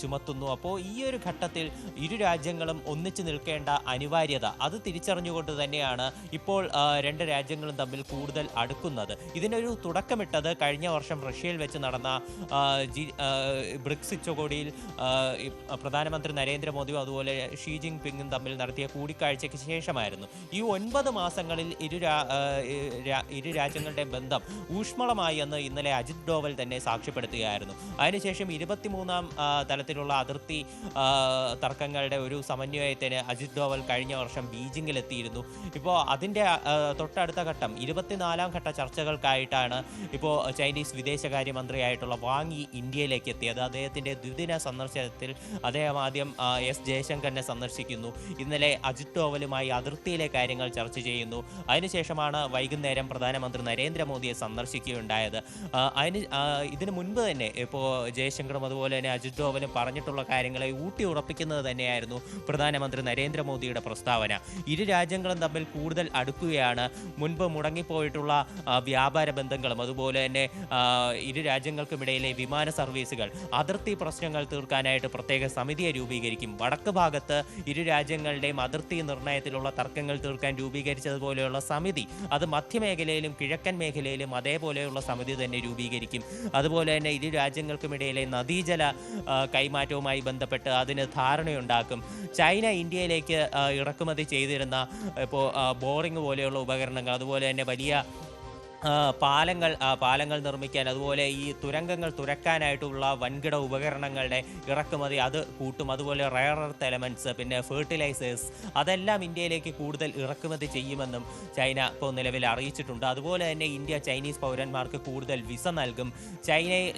ചുമത്തുന്നു. അപ്പോൾ ഈ ഒരു ഘട്ടത്തിൽ ഇരു രാജ്യങ്ങളും ഒന്നിച്ചു നിൽക്കേണ്ട അനിവാര്യത അത് തിരിച്ചറിഞ്ഞുകൊണ്ട് തന്നെയാണ് ഇപ്പോൾ രണ്ട് രാജ്യങ്ങളും തമ്മിൽ കൂടുതൽ അടുക്കുന്നത്. ഇതിനൊരു തുടക്കമിട്ടത് കഴിഞ്ഞ വർഷം റഷ്യയിൽ വെച്ച് നടന്ന ബ്രിക്സ് ഉച്ചകോടിയിൽ പ്രധാനമന്ത്രി നരേന്ദ്രമോദിയും അതുപോലെ ഷീ ജിൻ പിങ്ങും തമ്മിൽ നടത്തിയ കൂടിക്കാഴ്ചയ്ക്ക് ശേഷമായിരുന്നു. ഈ 9 മാസങ്ങളിൽ ഇരു രാജ്യങ്ങളുടെ ബന്ധം ഊഷ്മളമായി എന്ന് ഇന്നലെ അജിത് ഡോവൽ തന്നെ സാക്ഷ്യപ്പെടുത്തുകയായിരുന്നു. അതിനുശേഷം 23ാം തലത്തിലുള്ള അതിർത്തി തർക്കങ്ങളുടെ ഒരു സമന്വയത്തിന് അജിത് ഡോവൽ കഴിഞ്ഞ വർഷം ബീജിംഗിലെത്തിയിരുന്നു. ഇപ്പോൾ അതിൻ്റെ തൊട്ടടുത്ത ഘട്ടം 24ാം ഘട്ട ചർച്ചകൾക്കായിട്ടാണ് ഇപ്പോൾ ചൈനീസ് വിദേശകാര്യമന്ത്രിയായിട്ടുള്ള വാങ് യി ഇന്ത്യയിലേക്ക് എത്തിയത്. അദ്ദേഹത്തിൻ്റെ ദ്വിദിന സന്ദർശനത്തിൽ അദ്ദേഹം ആദ്യം S ജയശങ്കറിനെ സന്ദർശിക്കുന്നു. ഇന്നലെ അജിത് ഡോവലുമായി അതിർത്തിയിലെ കാര്യങ്ങൾ ചർച്ച ചെയ്യുന്നു. അതിനുശേഷമാണ് വൈകുന്നേരം പ്രധാനമന്ത്രി നരേന്ദ്രമോദിയെ സന്ദർശിക്കുകയുണ്ടായത്. ഇതിനു മുൻപ് തന്നെ ഇപ്പോൾ ജയശങ്കറും അതുപോലെ തന്നെ അജിത് ഡോവലും പറഞ്ഞിട്ടുള്ള കാര്യങ്ങളെ ഊട്ടി ഉറപ്പിക്കുന്നത് തന്നെയായിരുന്നു പ്രധാനമന്ത്രി പ്രധാനമന്ത്രി നരേന്ദ്രമോദിയുടെ പ്രസ്താവന. ഇരു രാജ്യങ്ങളും തമ്മിൽ കൂടുതൽ അടുക്കുകയാണ്. മുൻപ് മുടങ്ങിപ്പോയിട്ടുള്ള വ്യാപാര ബന്ധങ്ങളും അതുപോലെ തന്നെ ഇരു രാജ്യങ്ങൾക്കുമിടയിലെ വിമാന സർവീസുകൾ, അതിർത്തി പ്രശ്നങ്ങൾ തീർക്കാനായിട്ട് പ്രത്യേക സമിതിയെ രൂപീകരിക്കും. വടക്ക് ഭാഗത്ത് ഇരു രാജ്യങ്ങളുടെയും അതിർത്തി നിർണയത്തിലുള്ള തർക്കങ്ങൾ തീർക്കാൻ രൂപീകരിച്ചതുപോലെയുള്ള സമിതി, അത് മധ്യമേഖലയിലും കിഴക്കൻ മേഖലയിലും അതേപോലെയുള്ള സമിതി തന്നെ രൂപീകരിക്കും. അതുപോലെ തന്നെ ഇരു രാജ്യങ്ങൾക്കുമിടയിലെ നദീജല കൈമാറ്റവുമായി ബന്ധപ്പെട്ട് അതിന് ധാരണയുണ്ടാക്കും. ചൈന ഇന്ത്യയിലേക്ക് ഇറക്കുമതി ചെയ്തിരുന്ന ഇപ്പോൾ ബോറിംഗ് പോലെയുള്ള ഉപകരണങ്ങൾ, അതുപോലെ തന്നെ വലിയ പാലങ്ങൾ നിർമ്മിക്കാൻ, അതുപോലെ ഈ തുരങ്കങ്ങൾ തുരക്കാനായിട്ടുള്ള വൻകിട ഉപകരണങ്ങളുടെ ഇറക്കുമതി അത് കൂട്ടും. അതുപോലെ റയർ എർത്ത് എലമെൻറ്റ്സ്, പിന്നെ ഫെർട്ടിലൈസേഴ്സ്, അതെല്ലാം ഇന്ത്യയിലേക്ക് കൂടുതൽ ഇറക്കുമതി ചെയ്യുമെന്നും ചൈന ഇപ്പോൾ നിലവിൽ അറിയിച്ചിട്ടുണ്ട്. അതുപോലെ തന്നെ ഇന്ത്യ ചൈനീസ് പൗരന്മാർക്ക് കൂടുതൽ വിസ നൽകും.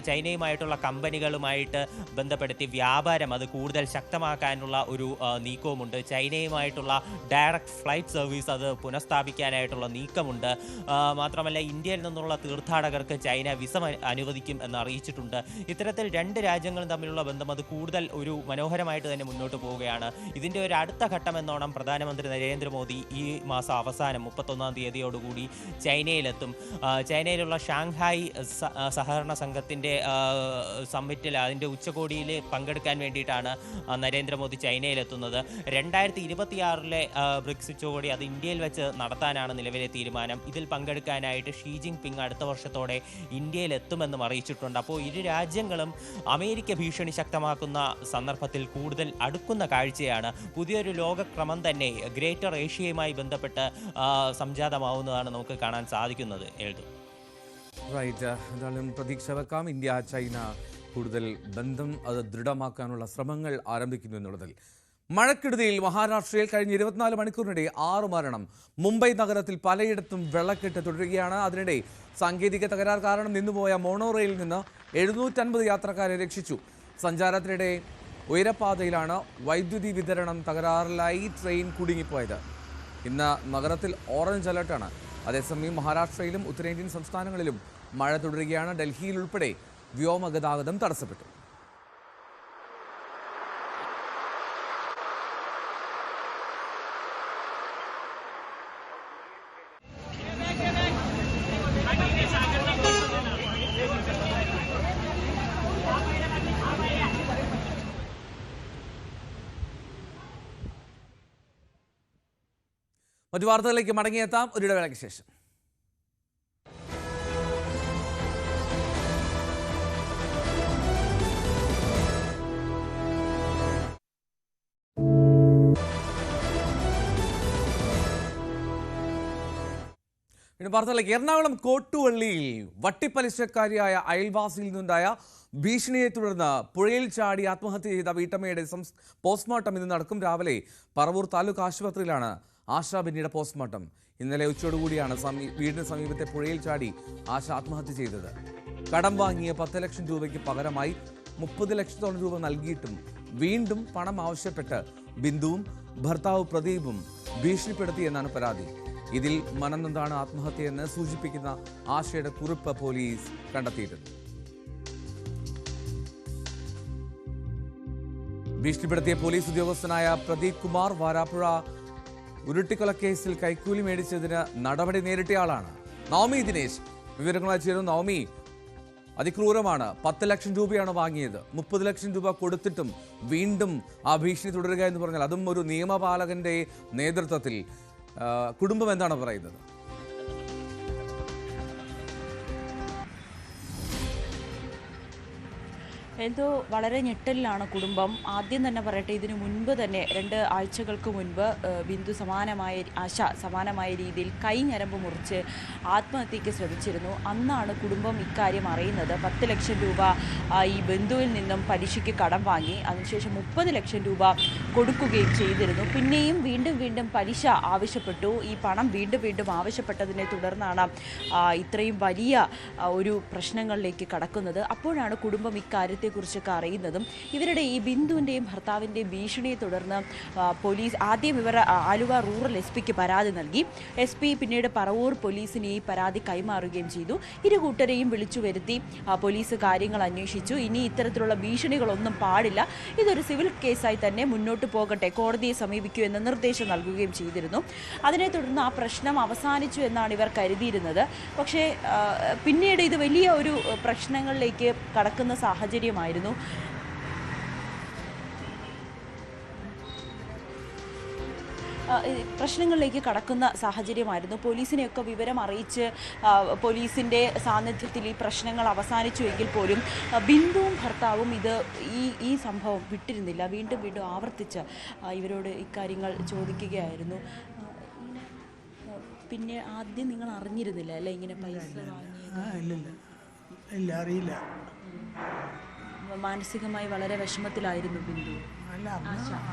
ചൈനയുമായിട്ടുള്ള കമ്പനികളുമായിട്ട് ബന്ധപ്പെടുത്തി വ്യാപാരം അത് കൂടുതൽ ശക്തമാക്കാനുള്ള ഒരു നീക്കവുമുണ്ട്. ചൈനയുമായിട്ടുള്ള ഡയറക്റ്റ് ഫ്ലൈറ്റ് സർവീസ് അത് പുനഃസ്ഥാപിക്കാനായിട്ടുള്ള നീക്കമുണ്ട്. മാത്രമല്ല ഇന്ത്യയിൽ നിന്നുള്ള തീർത്ഥാടകർക്ക് ചൈന വിസ അനുവദിക്കും എന്ന് അറിയിച്ചിട്ടുണ്ട്. ഇത്തരത്തിൽ രണ്ട് രാജ്യങ്ങളും തമ്മിലുള്ള ബന്ധം അത് കൂടുതൽ ഒരു മനോഹരമായിട്ട് തന്നെ മുന്നോട്ട് പോവുകയാണ്. ഇതിൻ്റെ ഒരു അടുത്ത ഘട്ടം എന്നോണം പ്രധാനമന്ത്രി നരേന്ദ്രമോദി ഈ മാസം അവസാനം 31-ാം തീയതിയോടുകൂടി ചൈനയിലെത്തും. ചൈനയിലുള്ള ഷാങ്ഹായ് സഹകരണ സംഘത്തിൻ്റെ സമ്മിറ്റിൽ, അതിൻ്റെ ഉച്ചകോടിയിൽ പങ്കെടുക്കാൻ വേണ്ടിയിട്ടാണ് നരേന്ദ്രമോദി ചൈനയിലെത്തുന്നത്. 2026 ബ്രിക്സ് ഉച്ചകോടി അത് ഇന്ത്യയിൽ വെച്ച് നടത്താനാണ് നിലവിലെ തീരുമാനം. ഇതിൽ പങ്കെടുക്കാനായിട്ട് ഷീ ജിൻപിങ് അടുത്ത വർഷത്തോടെ ഇന്ത്യയിൽ എത്തുമെന്നും അറിയിച്ചിട്ടുണ്ട്. അപ്പോൾ ഇരു രാജ്യങ്ങളും അമേരിക്ക ഭീഷണി ശക്തമാക്കുന്ന സന്ദർഭത്തിൽ കൂടുതൽ അടുക്കുന്ന കാഴ്ചയാണ്. പുതിയൊരു ലോകക്രമം തന്നെ ഗ്രേറ്റർ ഏഷ്യയുമായി ബന്ധപ്പെട്ട് സംജാതമാവുന്നതാണ് നമുക്ക് കാണാൻ സാധിക്കുന്നത്. റൈറ്റ്, എന്തായാലും പ്രതീക്ഷ വെക്കാം. ഇന്ത്യ ചൈന കൂടുതൽ ബന്ധം അത് ദൃഢമാക്കാനുള്ള ശ്രമങ്ങൾ ആരംഭിക്കുന്നു എന്നുള്ളതിൽ. മഴക്കെടുതിയിൽ മഹാരാഷ്ട്രയിൽ കഴിഞ്ഞ 24 മണിക്കൂറിനിടെ 6 മരണം. മുംബൈ നഗരത്തിൽ പലയിടത്തും വെള്ളക്കെട്ട് തുടരുകയാണ്. അതിനിടെ സാങ്കേതിക തകരാർ കാരണം നിന്നുപോയ മോണോ റെയിലിൽ നിന്ന് 750 യാത്രക്കാരെ രക്ഷിച്ചു. സഞ്ചാരത്തിനിടെ ഉയരപ്പാതയിലാണ് വൈദ്യുതി വിതരണം തകരാറിലായി ട്രെയിൻ കുടുങ്ങിപ്പോയത്. ഇന്ന് നഗരത്തിൽ ഓറഞ്ച് അലർട്ടാണ്. അതേസമയം മഹാരാഷ്ട്രയിലും ഉത്തരേന്ത്യൻ സംസ്ഥാനങ്ങളിലും മഴ തുടരുകയാണ്. ഡൽഹിയിൽ ഉൾപ്പെടെ വ്യോമഗതാഗതം തടസ്സപ്പെട്ടു. മറ്റു വാർത്തകളിലേക്ക് മടങ്ങിയെത്താം ഒരിടവേളയ്ക്ക് ശേഷം. വാർത്തകളിലേക്ക്. എറണാകുളം കോട്ടുവള്ളിയിൽ വട്ടിപ്പലിശക്കാരിയായ അയൽവാസിയിൽ നിന്നുണ്ടായ ഭീഷണിയെ തുടർന്ന് പുഴയിൽ ചാടി ആത്മഹത്യ ചെയ്ത വീട്ടമ്മയുടെ പോസ്റ്റ്മോർട്ടം ഇന്ന് നടക്കും. രാവിലെ പറവൂർ താലൂക്ക് ആശുപത്രിയിലാണ് ആശ ബെന്നിയുടെ പോസ്റ്റ്മോർട്ടം. ഇന്നലെ ഉച്ചയോടുകൂടിയാണ് വീടിന് സമീപത്തെ പുഴയിൽ ചാടി ആശ ആത്മഹത്യ ചെയ്തത്. കടം വാങ്ങിയ 10 ലക്ഷം രൂപയ്ക്ക് പകരമായി 30 ലക്ഷത്തോളം രൂപ നൽകിയിട്ടും വീണ്ടും പണം ആവശ്യപ്പെട്ട് ബിന്ദുവും ഭർത്താവ് പ്രദീപും ഭീഷണിപ്പെടുത്തിയെന്നാണ് പരാതി. ഇതിൽ മനംനൊന്താണ് ആത്മഹത്യയെന്ന് സൂചിപ്പിക്കുന്ന ആശയുടെ കുറിപ്പ് പോലീസ് കണ്ടെത്തിയിട്ടുണ്ട്. ഭീഷണിപ്പെടുത്തിയ പോലീസ് ഉദ്യോഗസ്ഥനായ പ്രദീപ് കുമാർ വാരാപ്പുഴ ഉരുട്ടിക്കൊലക്കേസിൽ കൈക്കൂലി മേടിച്ചതിന് നടപടി നേരിട്ടയാളാണ്. നവമി ദിനേശ് വിവരങ്ങളായി ചേരുന്നു. നവമി, അതിക്രൂരമാണ്. 10 ലക്ഷം രൂപയാണ് വാങ്ങിയത്. 30 ലക്ഷം രൂപ കൊടുത്തിട്ടും വീണ്ടും ആ ഭീഷണി തുടരുക എന്ന് പറഞ്ഞാൽ, അതും ഒരു നിയമപാലകന്റെ നേതൃത്വത്തിൽ. കുടുംബം എന്താണ് പറയുന്നത്? എന്തോ വളരെ ഞെട്ടലിലാണ് കുടുംബം. ആദ്യം തന്നെ പറയട്ടെ, ഇതിനു മുൻപ് തന്നെ 2 ആഴ്ചകൾക്ക് മുൻപ് ബിന്ദു ആശ സമാനമായ രീതിയിൽ കൈ ഞരമ്പ് മുറിച്ച് ആത്മഹത്യയ്ക്ക് ശ്രമിച്ചിരുന്നു. അന്നാണ് കുടുംബം ഇക്കാര്യം അറിയുന്നത്. 10 ലക്ഷം രൂപ ഈ ബന്ധുവിൽ നിന്നും പലിശയ്ക്ക് കടം വാങ്ങി, അതിനുശേഷം 30 ലക്ഷം രൂപ കൊടുക്കുകയും ചെയ്തിരുന്നു. പിന്നെയും വീണ്ടും പലിശ ആവശ്യപ്പെട്ടു. ഈ പണം വീണ്ടും ആവശ്യപ്പെട്ടതിനെ തുടർന്നാണ് ഇത്രയും വലിയ ഒരു പ്രശ്നങ്ങളിലേക്ക് കടക്കുന്നത്. അപ്പോഴാണ് കുടുംബം ഇക്കാര്യത്തിൽ സാഹചര്യത്തെക്കുറിച്ചൊക്കെ അറിയുന്നതും. ഇവരുടെ ഈ ബിന്ദുവിൻ്റെയും ഭർത്താവിൻ്റെയും ഭീഷണിയെ തുടർന്ന് പോലീസ് ആദ്യം ഇവർ ആലുവ റൂറൽ SP പരാതി നൽകി. SP പിന്നീട് പറവൂർ പോലീസിന് ഈ പരാതി കൈമാറുകയും ചെയ്തു. ഇരു കൂട്ടരെയും വിളിച്ചു വരുത്തി പോലീസ് കാര്യങ്ങൾ അന്വേഷിച്ചു. ഇനി ഇത്തരത്തിലുള്ള ഭീഷണികളൊന്നും പാടില്ല, ഇതൊരു സിവിൽ കേസായി തന്നെ മുന്നോട്ട് പോകട്ടെ, കോടതിയെ സമീപിക്കൂ എന്ന നിർദ്ദേശം നൽകുകയും ചെയ്തിരുന്നു. അതിനെ തുടർന്ന് ആ പ്രശ്നം അവസാനിച്ചു എന്നാണ് ഇവർ കരുതിയിരുന്നത്. പക്ഷേ പിന്നീട് ഇത് വലിയ ഒരു പ്രശ്നങ്ങളിലേക്ക് കടക്കുന്ന സാഹചര്യമായിരുന്നു. പോലീസിനെയൊക്കെ വിവരം അറിയിച്ച് പോലീസിൻ്റെ സാന്നിധ്യത്തിൽ ഈ പ്രശ്നങ്ങൾ അവസാനിച്ചുവെങ്കിൽ പോലും ബിന്ദുവും ഭർത്താവും ഈ സംഭവം വിട്ടിരുന്നില്ല. വീണ്ടും വീണ്ടും ആവർത്തിച്ച് ഇവരോട് ഇക്കാര്യങ്ങൾ ചോദിക്കുകയായിരുന്നു. പിന്നെ ആദ്യം നിങ്ങൾ അറിഞ്ഞിരുന്നില്ല അല്ലേ ഇങ്ങനെ പൈസ വാങ്ങിയത്? ഇല്ല, അറിയില്ല. മാനസികമായി വളരെ വിഷമത്തിലായിരുന്നു ബിന്ദു. അല്ല,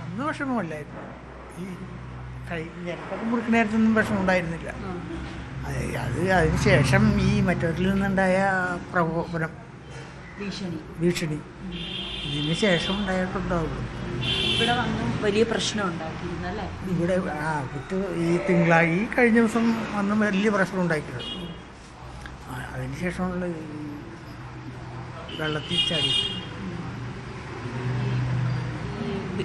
അന്ന് വിഷമമല്ലായിരുന്നു. ഈ ഞെരക്കൊക്കെ മുറിക്കുന്ന നേരത്തൊന്നും വിഷമം ഉണ്ടായിരുന്നില്ല. അതിന് ശേഷം ഈ മറ്റവരിൽ നിന്നുണ്ടായ പ്രകോപനം, ഭീഷണി ഇതിന് ശേഷം ഉണ്ടായിട്ടുണ്ടാവുള്ളൂ. ഇവിടെ വന്നും വലിയ പ്രശ്നം ഉണ്ടാക്കിയിരുന്നല്ലേ? ഇവിടെ ഈ കഴിഞ്ഞ ദിവസം വന്ന് വലിയ പ്രശ്നം ഉണ്ടാക്കിയത്. അതിന് ശേഷമുള്ള വെള്ളത്തിൽ ചാടി.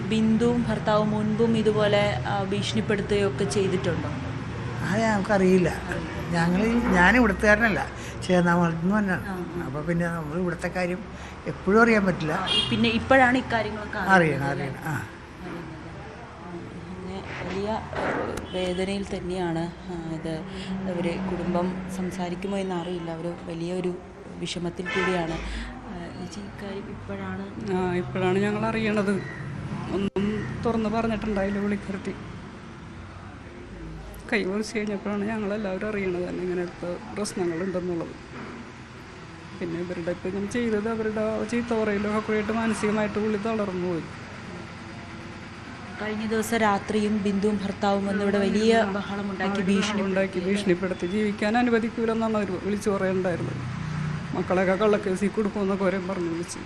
ബിന്ദുവും ഭർത്താവും മുൻപും ഇതുപോലെ ഭീഷണിപ്പെടുത്തുകയൊക്കെ ചെയ്തിട്ടുണ്ടോ? അത് ഞങ്ങൾക്കറിയില്ല. ഞാൻ ഇവിടുത്തുകാരനല്ല, ചേന്നാമലത്തുനിന്ന് തന്നെയാണ്. അപ്പോൾ പിന്നെ നമ്മൾ ഇവിടുത്തെ കാര്യം എപ്പോഴും അറിയാൻ പറ്റില്ല. പിന്നെ ഇപ്പോഴാണ് ഇക്കാര്യങ്ങളൊക്കെ അറിയണം. വലിയ വേദനയിൽ തന്നെയാണ് ഇത്. അവർ കുടുംബം സംസാരിക്കുമോ എന്നറിയില്ല. അവർ വലിയൊരു വിഷമത്തിൽ കൂടിയാണ്. ഇക്കാര്യം ഇപ്പോഴാണ് ഞങ്ങൾ അറിയണത്. ഒന്നും തുറന്ന് പറഞ്ഞിട്ടുണ്ടായില്ല. വിളിക്കരുത്തി കൈ മുറിച്ച് കഴിഞ്ഞപ്പോഴാണ് ഞങ്ങളെല്ലാവരും അറിയണത് തന്നെ ഇങ്ങനത്തെ പ്രശ്നങ്ങളുണ്ടെന്നുള്ളത്. പിന്നെ ഇവരുടെ ഇപ്പം ഇങ്ങനെ ചെയ്തത് അവരുടെ ചീത്ത പറയലൊക്കെ കൂടിയിട്ട് മാനസികമായിട്ട് പുള്ളി തളർന്നു പോയി. കഴിഞ്ഞ ദിവസം രാത്രിയും ബിന്ദുവും ഭർത്താവും വന്നിവിടെ വലിയ ബഹളമുണ്ടാക്കി ഭീഷണിപ്പെടുത്തി ജീവിക്കാൻ അനുവദിക്കൂലെന്നാണ് അവർ വിളിച്ചു പറയുന്നുണ്ടായിരുന്നത്. മക്കളെയൊക്കെ കള്ളക്കേസിൽ കൊടുക്കുമെന്നൊക്കെ ഓരോ പറഞ്ഞു വിളിച്ചു.